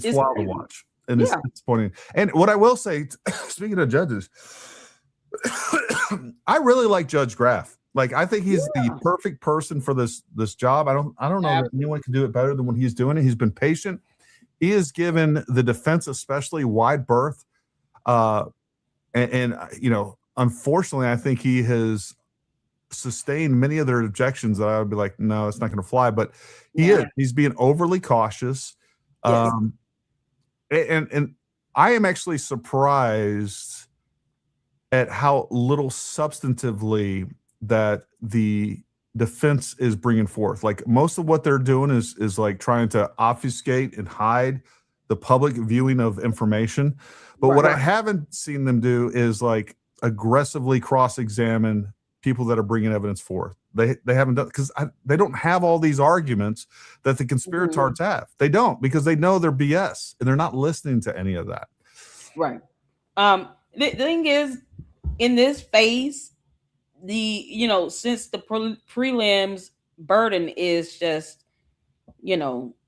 wild to watch, and it's disappointing. And what I will say, speaking of judges, I really like Judge Graff. Like, I think he's the perfect person for this job. I don't know that anyone can do it better than what he's doing. He's been patient. He has given the defense especially wide berth. And you know, unfortunately, I think he has sustained many of their objections that I would be like, no, it's not going to fly. But he's being overly cautious. And I am actually surprised at how little substantively that the defense is bringing forth. Like, most of what they're doing is like trying to obfuscate and hide the public viewing of information. But what I haven't seen them do is like aggressively cross-examine people that are bringing evidence forth. They haven't done, because they don't have all these arguments that the conspirators have. They don't, because they know they're BS and they're not listening to any of that. Right. The thing is, in this phase, since the prelims burden is just,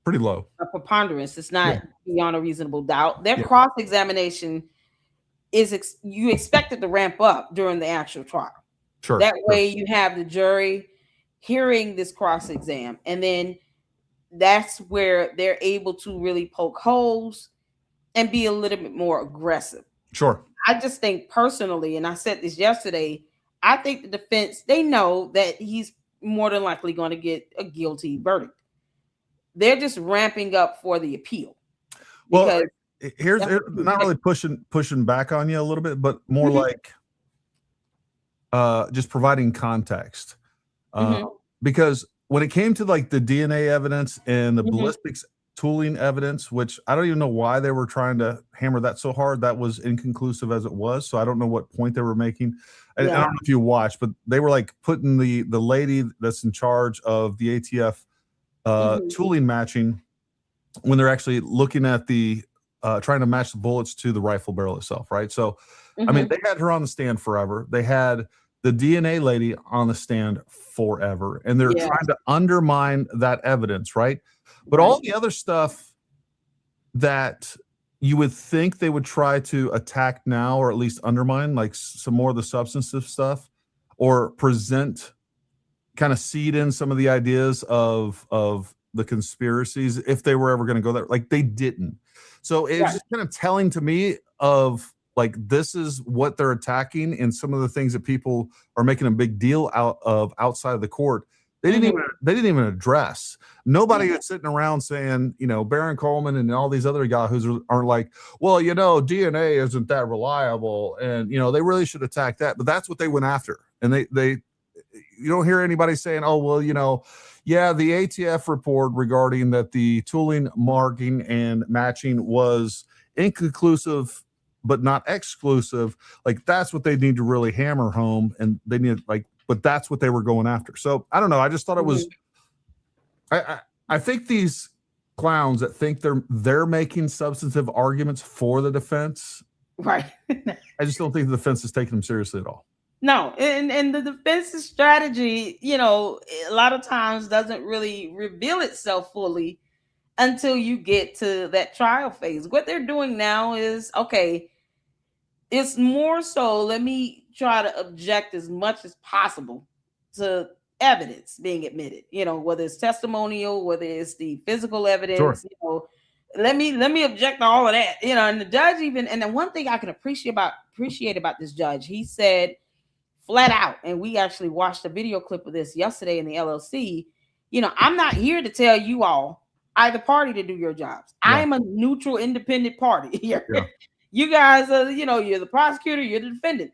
pretty low, a preponderance, it's not beyond a reasonable doubt. Their cross-examination is you expect it to ramp up during the actual trial. Sure. That way you have the jury hearing this cross-exam, and then that's where they're able to really poke holes and be a little bit more aggressive. Sure. I just think personally, and I said this yesterday, I think the defense, they know that he's more than likely going to get a guilty verdict. They're just ramping up for the appeal. Well, here's not really pushing back on you a little bit, but more like just providing context. Because when it came to like the DNA evidence and the ballistics tooling evidence, which I don't even know why they were trying to hammer that so hard, that was inconclusive as it was. So I don't know what point they were making. I don't know if you watched, but they were like putting the lady that's in charge of the ATF tooling matching, when they're actually looking at the trying to match the bullets to the rifle barrel itself, right? So I mean, they had her on the stand forever. They had the DNA lady on the stand forever, and they're trying to undermine that evidence, right? But all the other stuff that you would think they would try to attack now, or at least undermine, like some more of the substantive stuff, or present, kind of seed in some of the ideas of the conspiracies, if they were ever going to go there, like they didn't. So it's just kind of telling to me of like, this is what they're attacking, and some of the things that people are making a big deal out of outside of the court, they didn't even address. Nobody is sitting around saying, Baron Coleman and all these other yahoos aren't like, well, DNA isn't that reliable, and they really should attack that. But that's what they went after, and they you don't hear anybody saying, oh, well, the ATF report regarding that the tooling, marking, and matching was inconclusive but not exclusive. Like, that's what they need to really hammer home, and they need, like, but that's what they were going after. So I don't know. I just thought it was. I think these clowns that think they're making substantive arguments for the defense, right? I just don't think the defense is taking them seriously at all. No, and the defense's strategy, a lot of times doesn't really reveal itself fully until you get to that trial phase. What they're doing now is, okay, it's more so, let me try to object as much as possible to evidence being admitted, whether it's testimonial, whether it's the physical evidence, let me object to all of that. And the judge and then one thing I can appreciate about this judge, he said flat out, and we actually watched a video clip of this yesterday in the LLC. I'm not here to tell you all either party to do your jobs. Yeah. I am a neutral, independent party here. Yeah. You guys are, you're the prosecutor, you're the defendant.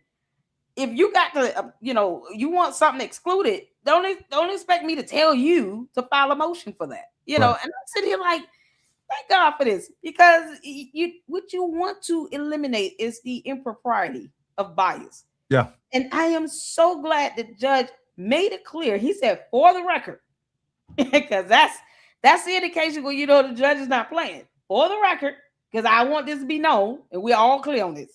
If you got to, you want something excluded, don't expect me to tell you to file a motion for that. And I'm sitting here like, thank God for this, because what you want to eliminate is the impropriety of bias. Yeah. And I am so glad the judge made it clear. He said, for the record, because that's the indication where the judge is not playing. For the record, because I want this to be known, and we're all clear on this.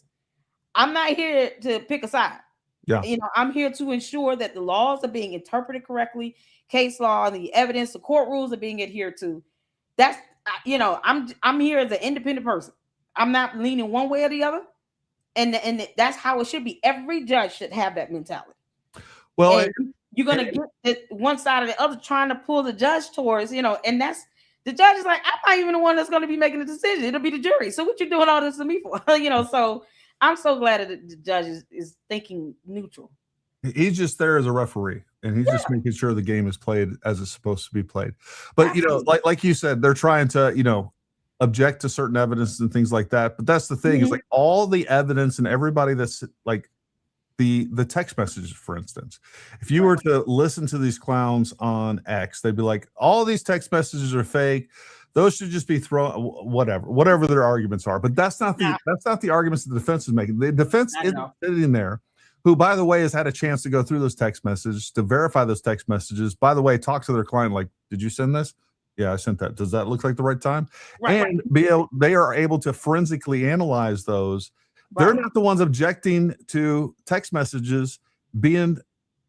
I'm not here to pick a side. Yeah. I'm here to ensure that the laws are being interpreted correctly, case law, the evidence, the court rules are being adhered to. That's I'm here as an independent person. I'm not leaning one way or the other. And that's how it should be. Every judge should have that mentality. Well, you're going to get one side or the other trying to pull the judge towards, and that's the judge is like, I'm not even the one that's going to be making the decision. It'll be the jury. So what you doing all this to me for? So I'm so glad that the judge is thinking neutral. He's just there as a referee, and he's just making sure the game is played as it's supposed to be played. But, like you said, they're trying to, object to certain evidence and things like that. But that's the thing, is like all the evidence and everybody that's like the text messages, for instance, if you were to listen to these clowns on X, they'd be like, all these text messages are fake. Those should just be thrown, whatever their arguments are. But that's not the arguments the defense is making. The defense isn't sitting there, who, by the way, has had a chance to go through those text messages, to verify those text messages. By the way, talk to their client like, did you send this? Yeah, I sent that. Does that look like the right time? Right. And they are able to forensically analyze those. Right. They're not the ones objecting to text messages being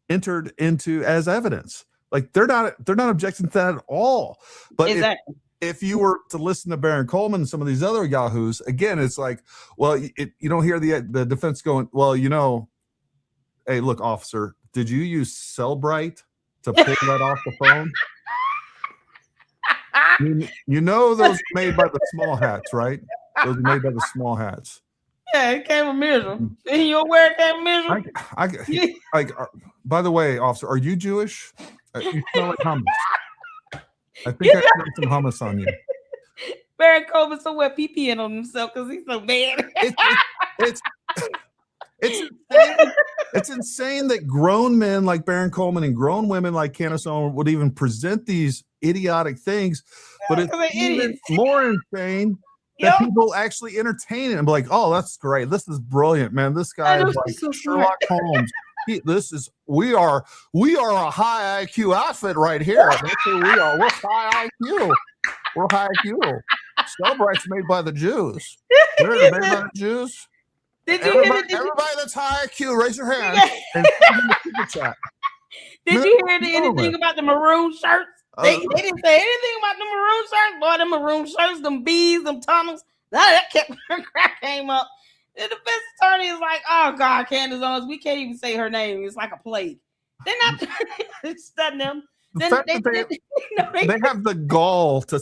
entered into as evidence. Like they're not objecting to that at all. But exactly. If you were to listen to Baron Coleman and some of these other yahoos, again, it's like, well, you don't hear the defense going, well, hey, look, officer, did you use Cellbrite to pull that off the phone? Those are made by the small hats, right? Those are made by the small hats. Yeah, it came from Israel. You aware it came from Israel? By the way, officer, are you Jewish? You smell like hummus. I think I smell some hummus on you. Baron Coleman somewhere pee-peeing on himself because he's so bad. It's insane that grown men like Baron Coleman and grown women like Candace Owens would even present these idiotic things. But it's even more insane that people actually entertain it and be like, "Oh, that's great! This is brilliant, man! This guy is like so Sherlock Holmes. We are a high IQ outfit right here. That's who we are. We're high IQ. We're high IQ. Cellbrite's made by the Jews. They're made by the Jews." Everybody that's high IQ, raise your hand. And did you hear anything about the maroon shirts? They didn't say anything about the maroon shirts. Boy, them maroon shirts, them bees, them tunnels. That crap came up. The defense attorney is like, oh God, Candace Owens, we can't even say her name. It's like a plague. They're not studying them. They have the gall to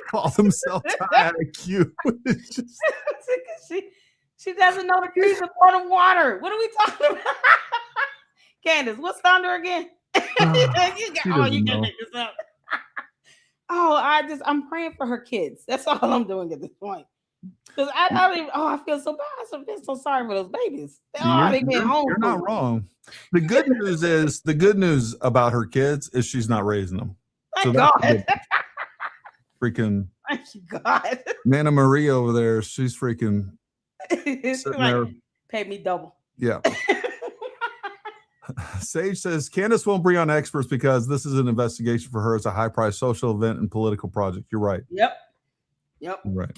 call themselves high IQ. She doesn't know the trees are part of water. What are we talking about? Candace, what's thunder again? You can make this up. I'm praying for her kids. That's all I'm doing at this point. Because I feel so bad. I feel so sorry for those babies. You're not wrong. The good news about her kids is she's not raising them. Thank God. Freaking thank you, God. Nana Marie over there, she's freaking sitting there. Pay me double. Yeah. Sage says Candace won't bring on experts because this is an investigation for her. It's a high-priced social event and political project. You're right. Yep. Right.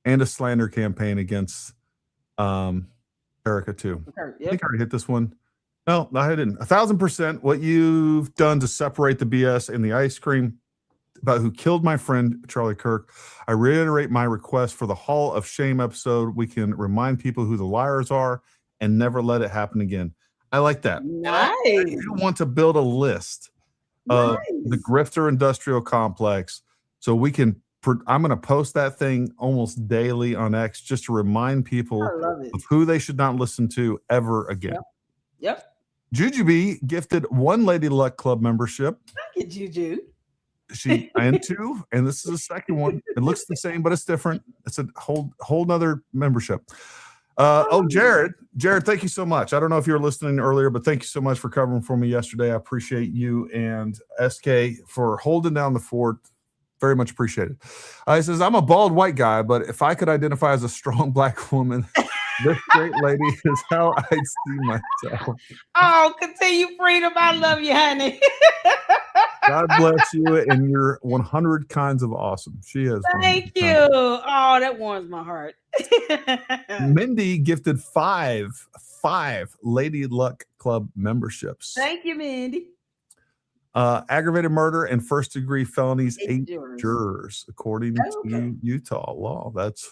And a slander campaign against Erica too. Yep. I think I already hit this one. No, I didn't. 1,000% what you've done to separate the BS and the ice cream about who killed my friend Charlie Kirk. I reiterate my request for the Hall of Shame episode. We can remind people who the liars are and never let it happen again. I like that. Nice. I want to build a list of the grifter industrial complex so we can I'm going to post that thing almost daily on X just to remind people of who they should not listen to ever again. Yep. Jujubee gifted 1 Lady Luck Club membership. Thank you, Juju. And 2, and this is the second one. It looks the same, but it's different. It's a whole nother membership. Jared, thank you so much. I don't know if you were listening earlier, but thank you so much for covering for me yesterday. I appreciate you and SK for holding down the fort. Very much appreciated. He says, I'm a bald white guy, but if I could identify as a strong black woman, this great lady is how I see myself. Oh, continue freedom. I love you, honey. God bless you and your 100 kinds of awesome. She is. Thank you. Oh, that warms my heart. Mindy gifted 5 Lady Luck Club memberships. Thank you, Mindy. Aggravated murder and first-degree felonies, 8 jurors, according to Utah law. That's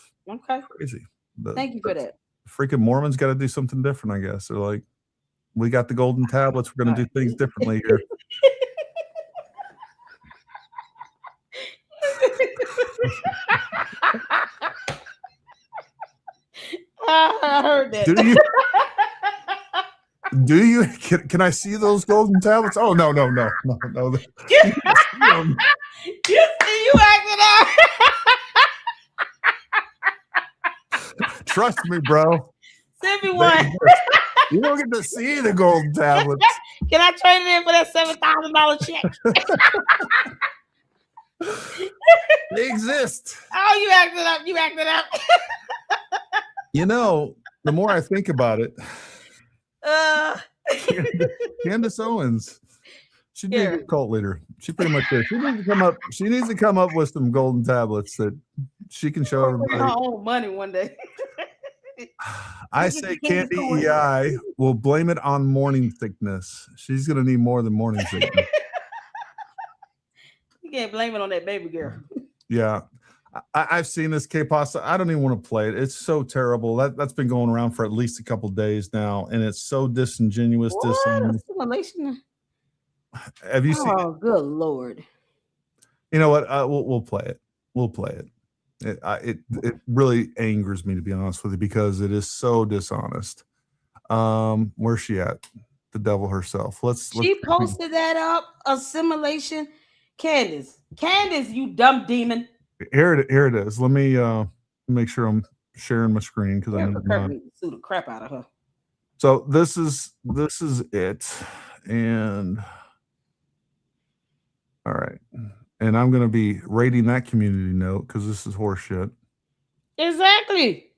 crazy. Thank you for that. Freaking Mormons got to do something different, I guess. They're like, we got the golden tablets. We're going to do things differently here. I heard that. Do you? Can I see those golden tablets? Oh, no. You acting out. Trust me, bro. Send me one. You don't get to see the golden tablets. Can I trade it in for that $7,000 check? They exist. Oh, you acted up. You know, the more I think about it, Candace Owens, she'd be a good cult leader. She pretty much is. She needs to come up with some golden tablets that she can show everybody. Her own money one day. I say Candy EI will blame it on morning sickness. She's going to need more than morning sickness. You can't blame it on that baby girl. Yeah. I've seen this K-Pasta. I don't even want to play it. It's so terrible. That's been going around for at least a couple days now, and it's so disingenuous. Assimilation. Have you seen? Oh, good Lord! You know what? We'll play it. We'll play it. It really angers me, to be honest with you, because it is so dishonest. Where's she at? The devil herself. She posted that up. Assimilation. Candace, you dumb demon. Here it is. Let me make sure I'm sharing my screen because I'm gonna sue the crap out of her. So this is it, and all right, and I'm gonna be rating that community note because this is horseshit. Exactly.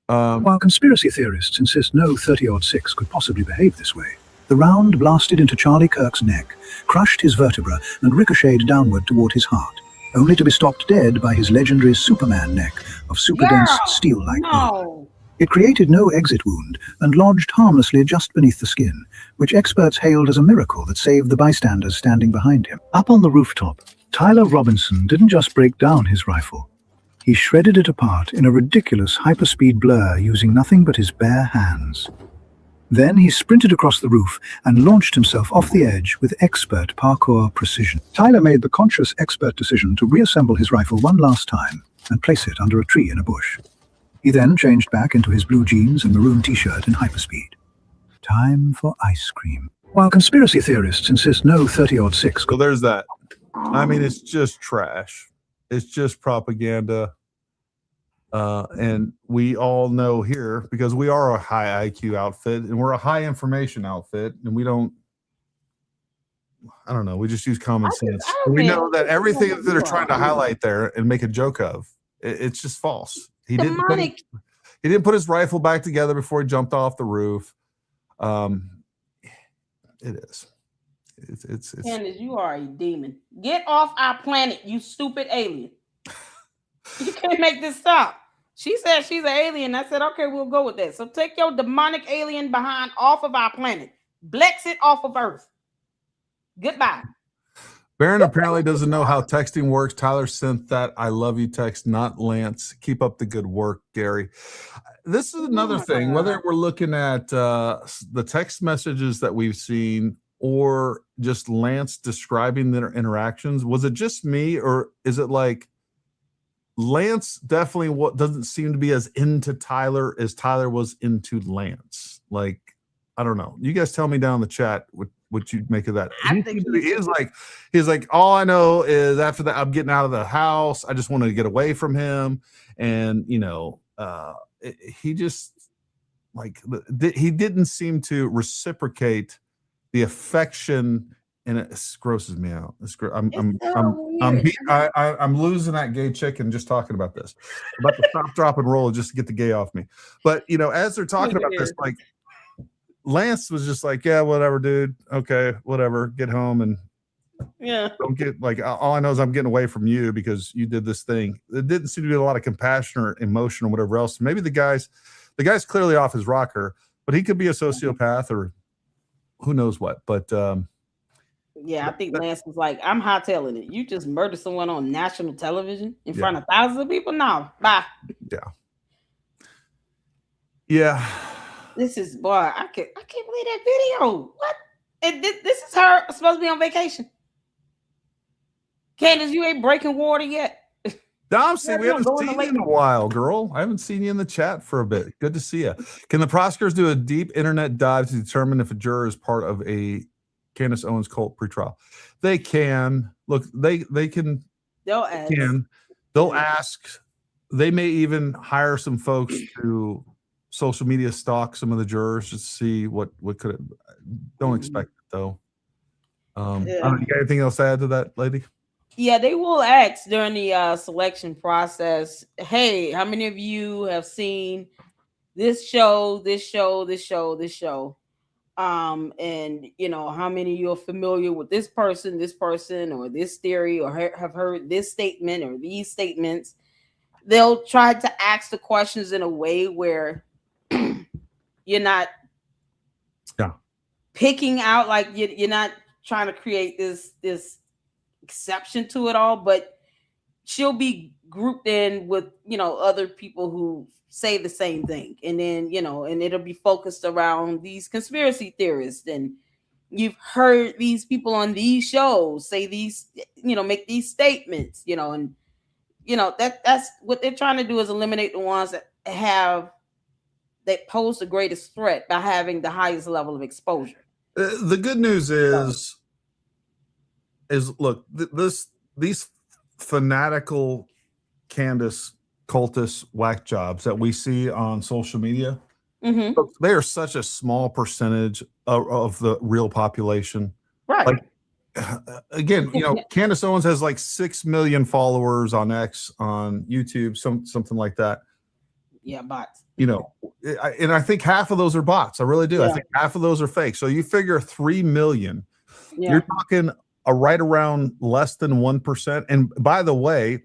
While conspiracy theorists insist no 30-06 could possibly behave this way, the round blasted into Charlie Kirk's neck, crushed his vertebra, and ricocheted downward toward his heart, only to be stopped dead by his legendary Superman neck of super-dense steel-like bone. It created no exit wound and lodged harmlessly just beneath the skin, which experts hailed as a miracle that saved the bystanders standing behind him. Up on the rooftop, Tyler Robinson didn't just break down his rifle. He shredded it apart in a ridiculous hyperspeed blur using nothing but his bare hands. Then he sprinted across the roof and launched himself off the edge with expert parkour precision. Tyler made the conscious expert decision to reassemble his rifle one last time and place it under a tree in a bush. He then changed back into his blue jeans and maroon t-shirt in hyperspeed. Time for ice cream. While conspiracy theorists insist no 30-06. So there's that. I mean, it's just trash. It's just propaganda. And we all know here, because we are a high IQ outfit and we're a high information outfit, and we don't, I don't know, we just use common sense. We know that everything that they're trying to highlight there and make a joke of, it's just false. He didn't put his rifle back together before he jumped off the roof. It is. It's Candace, you are a demon. Get off our planet, you stupid alien. You can't make this stop. She said she's an alien. I said, okay, we'll go with that. So take your demonic alien behind off of our planet. Blex it off of Earth. Goodbye. Baron apparently doesn't know how texting works. Tyler sent that I love you text, not Lance. Keep up the good work, Gary. This is another thing, whether we're looking at the text messages that we've seen or just Lance describing their interactions. Was it just me, or is it like Lance definitely doesn't seem to be as into Tyler as Tyler was into Lance. Like, I don't know. You guys tell me down in the chat what you make of that. He's like, all I know is after that, I'm getting out of the house. I just wanted to get away from him. And, he just he didn't seem to reciprocate the affection, and it grosses me out. I'm losing that gay chicken just talking about this. I'm about to stop, drop, and roll just to get the gay off me. But as they're talking about this, like Lance was just like, yeah, whatever, dude. Okay, whatever. Get home and don't get all I know is I'm getting away from you because you did this thing. It didn't seem to be a lot of compassion or emotion or whatever else. Maybe the guy's clearly off his rocker, but he could be a sociopath or who knows what. But I think Lance was like, I'm hightailing it. You just murdered someone on national television in front of thousands of people? No, bye. Yeah. This is, boy, I can't believe that video. What? And this is her supposed to be on vacation. Candace, you ain't breaking water yet. Domsey, we haven't seen you in a while, girl. I haven't seen you in the chat for a bit. Good to see you. Can the prosecutors do a deep internet dive to determine if a juror is part of a Candace Owens cult pretrial? They can. Look, they can. They'll ask. They'll ask. They may even hire some folks to social media stalk some of the jurors to see what could it. Don't expect it though. You got anything else to add to that, lady? Yeah, they will ask during the selection process, hey, how many of you have seen this show? And how many of you are familiar with this person, or this theory, or have heard this statement or these statements. They'll try to ask the questions in a way where you're not picking out, like you're not trying to create this exception to it all, but she'll be grouped in with other people who say the same thing, and then and it'll be focused around these conspiracy theorists, and you've heard these people on these shows say these make these statements, and that's what they're trying to do, is eliminate the ones that pose the greatest threat by having the highest level of exposure. The good news is look, these fanatical Candace cultist whack jobs that we see on social media, they are such a small percentage of the real population. Right. Like, again, Candace Owens has like 6 million followers on X, on YouTube, something like that. Yeah, bots. And I think half of those are bots. I really do. Yeah. I think half of those are fake. So you figure 3 million. Yeah. You're talking right around less than 1%. And by the way,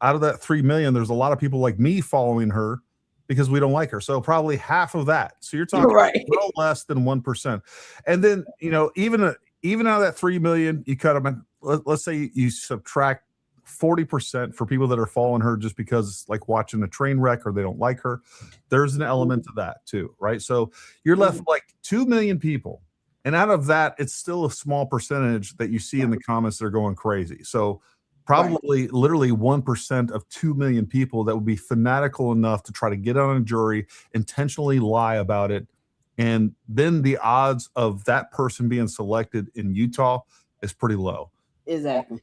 out of that 3 million, there's a lot of people like me following her because we don't like her. So probably half of that. So you're talking a little less than 1%. And then, even out of that 3 million, you cut them. Let's say you subtract 40% for people that are following her just because it's like watching a train wreck or they don't like her. There's an element to that too, right? So you're left with like 2 million people. And out of that, it's still a small percentage that you see in the comments that are going crazy. So probably literally 1% of 2 million people that would be fanatical enough to try to get on a jury, intentionally lie about it. And then the odds of that person being selected in Utah is pretty low. Exactly.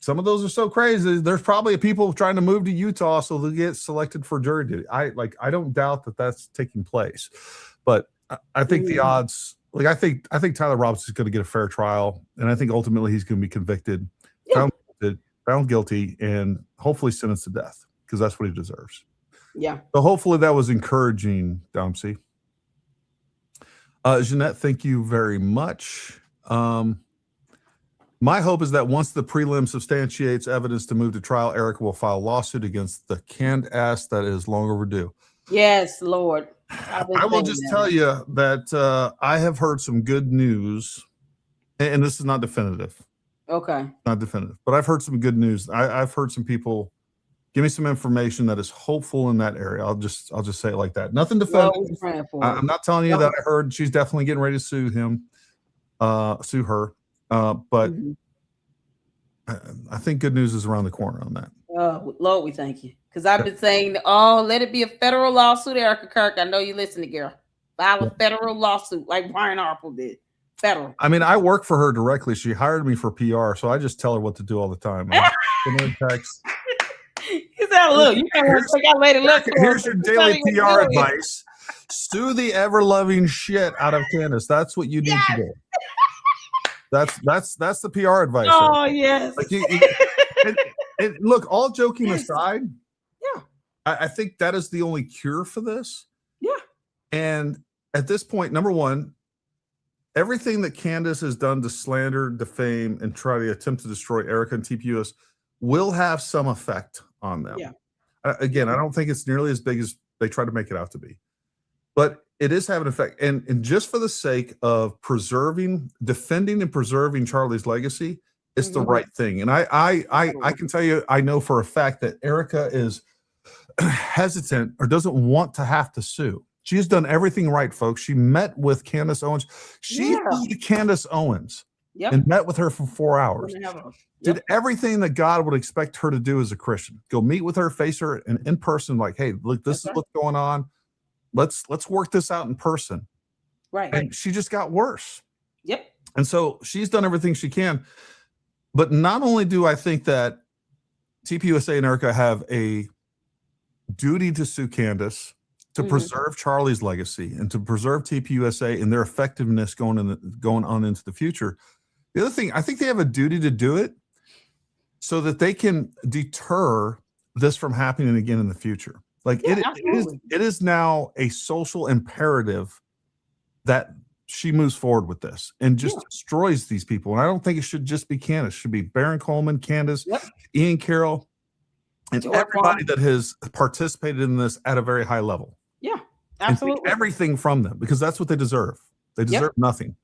Some of those are so crazy. There's probably people trying to move to Utah so they'll get selected for jury duty. I don't doubt that that's taking place, but I think the odds, I think Tyler Robinson is going to get a fair trial, and I think ultimately he's going to be convicted, found guilty, and hopefully sentenced to death because that's what he deserves. Yeah. So hopefully that was encouraging, Domsey. Jeanette, thank you very much. My hope is that once the prelim substantiates evidence to move to trial, Erica will file a lawsuit against the canned ass that is long overdue. Yes, Lord. I will just tell you that I have heard some good news, and this is not definitive. Okay. Not definitive, but I've heard some good news. I've heard some people give me some information that is hopeful in that area. I'll just say it like that. Nothing definitive. I'm not telling you that I heard she's definitely getting ready to sue her. But I think good news is around the corner on that. Lord, we thank you. Because I've been saying, oh, let it be a federal lawsuit, Erica Kirk. I know you listening, girl. File a federal lawsuit like Brian Harper did. Federal. I mean, I work for her directly. She hired me for PR, so I just tell her what to do all the time. I send her a text. He said, look, you can't want to take out lady look. Here's your daily PR advice. Sue the ever-loving shit out of Candace. That's what you need to do. That's the PR advice. Oh, yes. Like and look, all joking aside, yeah, I think that is the only cure for this. Yeah. And at this point, number one, everything that Candace has done to slander, defame, and try to attempt to destroy Erica and TPUS will have some effect on them. Yeah. Again, I don't think it's nearly as big as they try to make it out to be, but it is having an effect. And just for the sake of defending and preserving Charlie's legacy, it's the right thing. And I can tell you, I know for a fact that Erica is hesitant or doesn't want to have to sue. She has done everything right, folks. She met with Candace Owens. She flew to Candace Owens and met with her for 4 hours. Did everything that God would expect her to do as a Christian. Go meet with her, face her, and in person, like, hey, look, this is what's going on. Let's work this out in person. Right. And she just got worse. Yep. And so she's done everything she can. But not only do I think that TPUSA and Erica have a duty to sue Candace, to preserve Charlie's legacy and to preserve TPUSA and their effectiveness going on into the future. The other thing, I think they have a duty to do it so that they can deter this from happening again in the future. Like it is now a social imperative that she moves forward with this and just destroys these people. And I don't think it should just be Candace. It should be Baron Coleman, Candace, Ian Carroll, and everybody that has participated in this at a very high level. Yeah, absolutely. And take everything from them because that's what they deserve. They deserve nothing.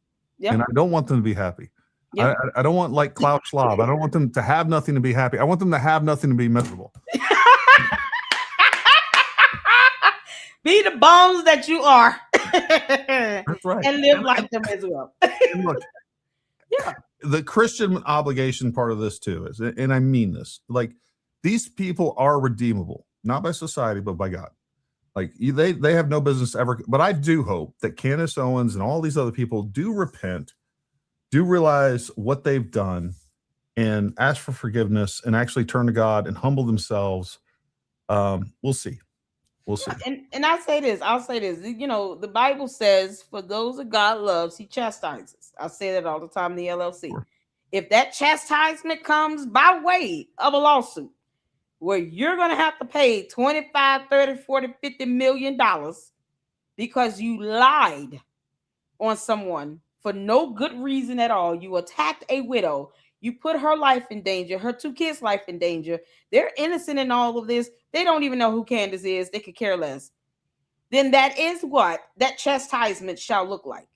And I don't want them to be happy. I don't want like Klaus Schwab. I don't want them to have nothing to be happy. I want them to have nothing to be miserable. Be the bones that you are. That's right. And live like them as well. And look, the Christian obligation part of this too is, and I mean this, like these people are redeemable, not by society, but by God. Like they have no business ever. But I do hope that Candace Owens and all these other people do repent, do realize what they've done, and ask for forgiveness and actually turn to God and humble themselves. We'll see. We'll see. And I'll say this. You know, the Bible says, for those that God loves, he chastises. I say that all the time in the LLC. Sure. If that chastisement comes by way of a lawsuit where you're going to have to pay 25, 30, 40, 50 million dollars because you lied on someone for no good reason at all. You attacked a widow. You put her life in danger, her 2 kids' life in danger. They're innocent in all of this. They don't even know who Candace is. They could care less. Then that is what that chastisement shall look like.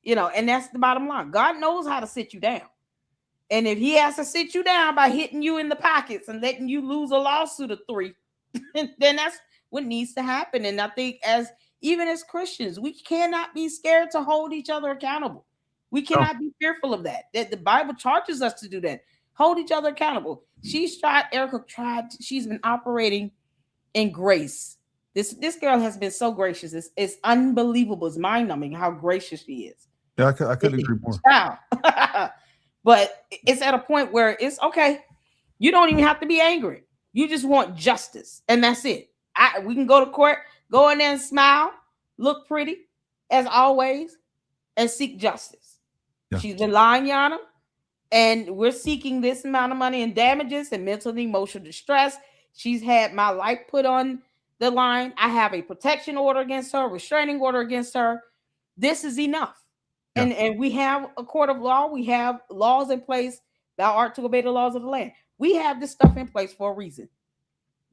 You know, and that's the bottom line. God knows how to sit you down. And if he has to sit you down by hitting you in the pockets and letting you lose a lawsuit of 3, then that's what needs to happen. And I think even as Christians, we cannot be scared to hold each other accountable. We cannot be fearful of that. That the Bible charges us to do that. Hold each other accountable. Erica tried, she's been operating in grace. This girl has been so gracious. It's unbelievable. It's mind-numbing how gracious she is. Yeah, I couldn't agree more. But it's at a point where it's okay. You don't even have to be angry. You just want justice. And that's it. We can go to court, go in there and smile, look pretty, as always, and seek justice. Yeah. She's been lying on him, and we're seeking this amount of money in damages and mental and emotional distress. She's had my life put on the line. I have a protection order against her, restraining order against her. This is enough. Yeah. And we have a court of law. We have laws in place. Thou art to obey the laws of the land. We have this stuff in place for a reason.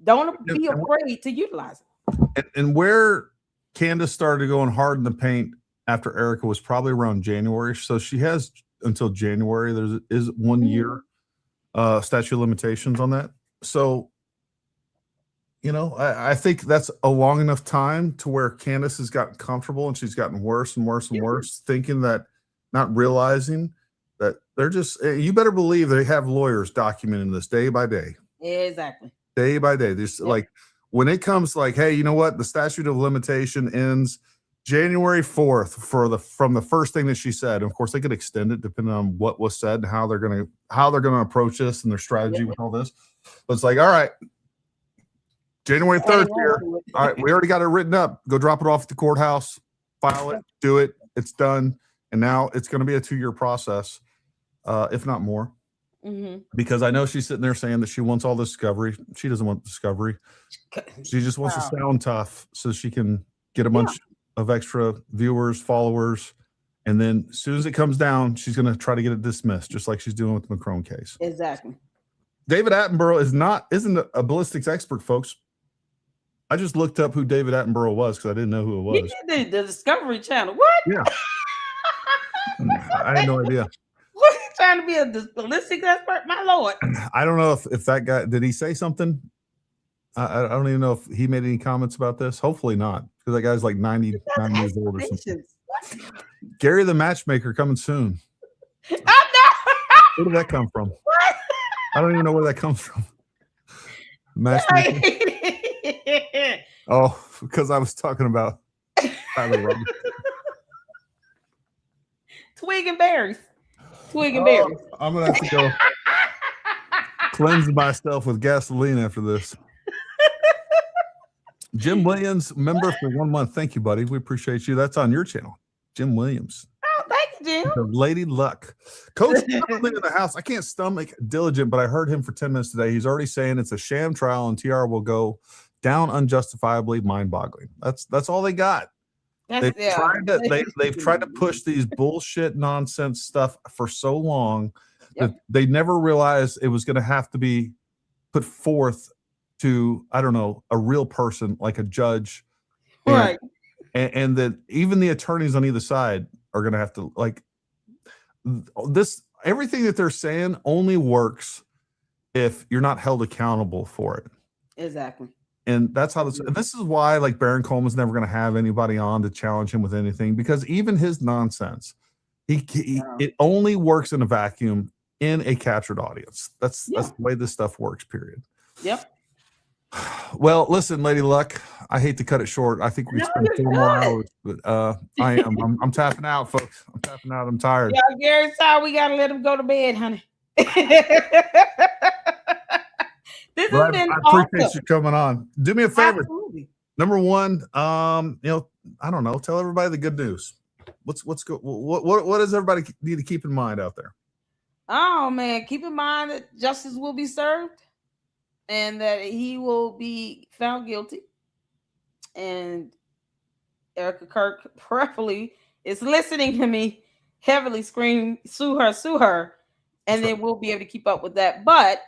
Don't be afraid to utilize it. And where Candace started going hard in the paint after Erica was probably around January. So she has until January. There is 1 year statute of limitations on that. So, you know, I think that's a long enough time to where Candace has gotten comfortable and she's gotten worse and worse and worse, thinking that, not realizing that they're just, you better believe they have lawyers documenting this day by day. Exactly. day by day. This like when it comes like, hey, you know what? The statute of limitation ends January 4th from the first thing that she said. And of course, they could extend it depending on what was said and how they're gonna approach this and their strategy with all this. But it's like, all right, January 3rd here. All right, we already got it written up. Go drop it off at the courthouse, file it, do it. It's done. And now it's going to be a 2-year process, if not more. Because I know she's sitting there saying that she wants all this discovery. She doesn't want discovery. She just wants to sound tough so she can get a bunch of extra viewers, followers. And then as soon as it comes down, she's going to try to get it dismissed, just like she's doing with the Macron case. Exactly. David Attenborough isn't a ballistics expert, folks. I just looked up who David Attenborough was because I didn't know who it was. The Discovery Channel. What? Yeah. I had no idea. What are you trying to be a ballistics expert? My Lord. I don't know if that guy, did he say something? I don't even know if he made any comments about this. Hopefully not, because that guy's like 99 years old or something. What? Gary the Matchmaker coming soon. Oh, no. Where did that come from? What? I don't even know where that comes from. Matchmaker. Oh, because I was talking about Tyler Rubber. Twig and berries. Berries. I'm gonna have to go cleanse myself with gasoline after this. Jim Williams, member for 1 month. Thank you, buddy. We appreciate you. That's on your channel, Jim Williams. Oh, thank you, Jim. The Lady Luck. Coach in the house. I can't stomach Diligent, but I heard him for 10 minutes today. He's already saying it's a sham trial and TR will go down unjustifiably, mind-boggling. That's all they got. They've tried to push these bullshit nonsense stuff for so long that they never realized it was going to have to be put forth to, I don't know, a real person like a judge, right? And that even the attorneys on either side are going to have to like this. Everything that they're saying only works if you're not held accountable for it. Exactly. And that's how this is why like Baron Coleman's never going to have anybody on to challenge him with anything, because even his nonsense, it only works in a vacuum in a captured audience. That's the way this stuff works, period. Yep. Well, listen, Lady Luck, I hate to cut it short. I think we spent 4 more hours, but I'm tapping out, folks. I'm tapping out. I'm tired. Yeah, Gary's tired. We gotta let him go to bed, honey. This has been I appreciate you coming on. Do me a favor. Absolutely. Number one, I don't know. Tell everybody the good news. What does everybody need to keep in mind out there? Oh man, keep in mind that justice will be served and that he will be found guilty. And Erica Kirk prayerfully is listening to me heavily scream, sue her, and then we'll be able to keep up with that. But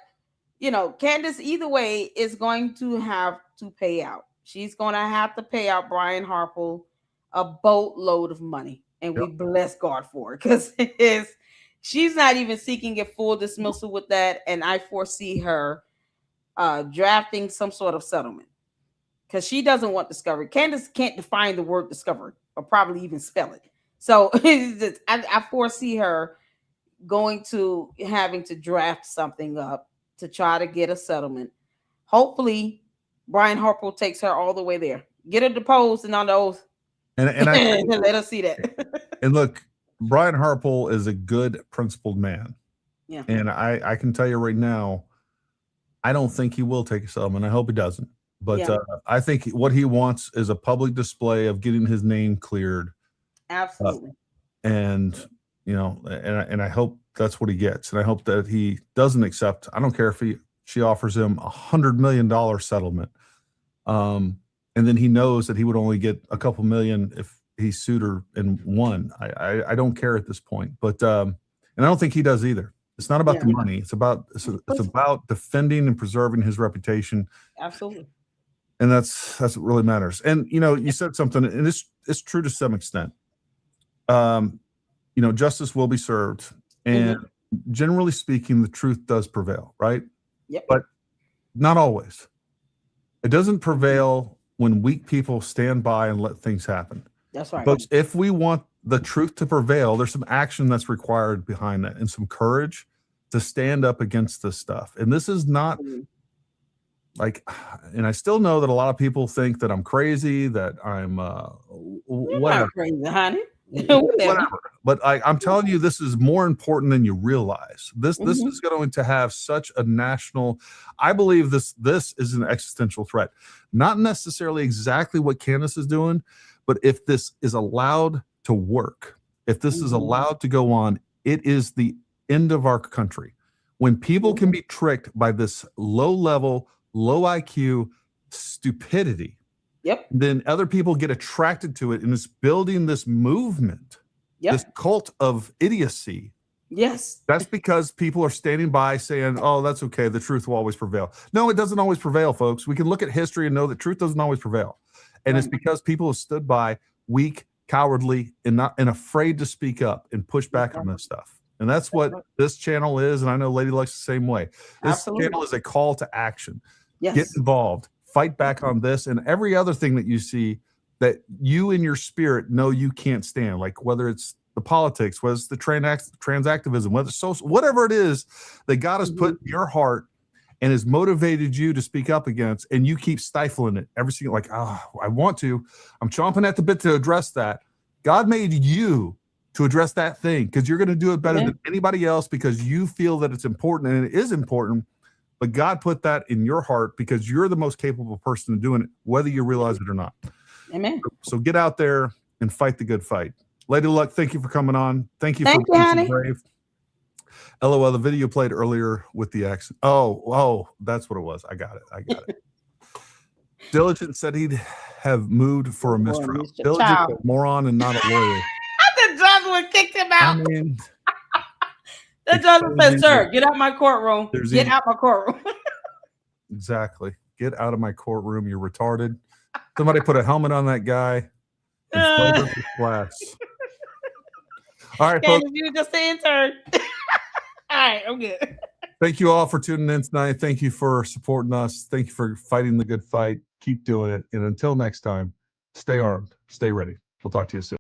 Candace, either way, is going to have to pay out. She's going to have to pay out Brian Harple a boatload of money. And we bless God for it, because she's not even seeking a full dismissal with that. And I foresee her drafting some sort of settlement, because she doesn't want discovery. Candace can't define the word discovery or probably even spell it. So I foresee her having to draft something up to try to get a settlement. Hopefully, Brian Harple takes her all the way there. Get her deposed and on the oath. And let us see that. And look, Brian Harple is a good, principled man. Yeah. And I can tell you right now, I don't think he will take a settlement. I hope he doesn't. But I think what he wants is a public display of getting his name cleared. Absolutely. And I hope that's what he gets. And I hope that he doesn't accept. I don't care if she offers him $100 million settlement. And then he knows that he would only get a couple million if he sued her and won. I don't care at this point. But and I don't think he does either. It's not about the money. It's about defending and preserving his reputation. Absolutely. And that's what really matters. And you said something, and it's true to some extent. Justice will be served, and generally speaking, the truth does prevail, right? Yep. But not always. It doesn't prevail when weak people stand by and let things happen. That's right. Folks, if we want the truth to prevail, there's some action that's required behind that, and some courage to stand up against this stuff. And this is not Like, and I still know that a lot of people think that I'm crazy, that I'm You're whatever. not crazy, honey. Whatever. But I'm telling you, this is more important than you realize. This Mhm. is going to have such a national. I believe this is an existential threat. Not necessarily exactly what Candace is doing, but if this is allowed to work, if this is Mhm. allowed to go on, it is the end of our country. When people can be tricked by this low level, low IQ stupidity, Yep. then other people get attracted to it, and it's building this movement, this Yep. cult of idiocy. Yes. That's because people are standing by saying, oh, that's okay, the truth will always prevail. No, it doesn't always prevail, folks. We can look at history and know that truth doesn't always prevail. And it's Right. because people have stood by, weak, cowardly, and afraid to speak up and push back on this stuff. And that's what this channel is. And I know Lady Luck's the same way. This Absolutely. channel is a call to action. Yes. Get involved, fight back on this and every other thing that you see that you in your spirit know you can't stand, like whether it's the politics, whether it's the transactivism, whether it's social, whatever it is that God has put in your heart and has motivated you to speak up against, and you keep stifling it every single, like, oh, I want to, I'm chomping at the bit to address that. God made you to address that thing because you're going to do it better than anybody else because you feel that it's important, and it is important. But God put that in your heart because you're the most capable person of doing it, whether you realize it or not. Amen. So get out there and fight the good fight. Lady Luck, thank you for coming on. Thank you for you, honey. being so brave. LOL, the video played earlier with the accent. Oh, that's what it was. I got it. Diligent said he'd have moved for a mistrial. Diligent, a moron and not a lawyer. The judge would kick him out. I mean, the judge would say, sir, get out my courtroom. Get out my courtroom. Exactly. Get out of my courtroom. You're retarded. Somebody put a helmet on that guy and flavor the glass. All right, folks. You just the intern. All right, I'm good. Thank you all for tuning in tonight. Thank you for supporting us. Thank you for fighting the good fight. Keep doing it. And until next time, stay armed, stay ready. We'll talk to you soon.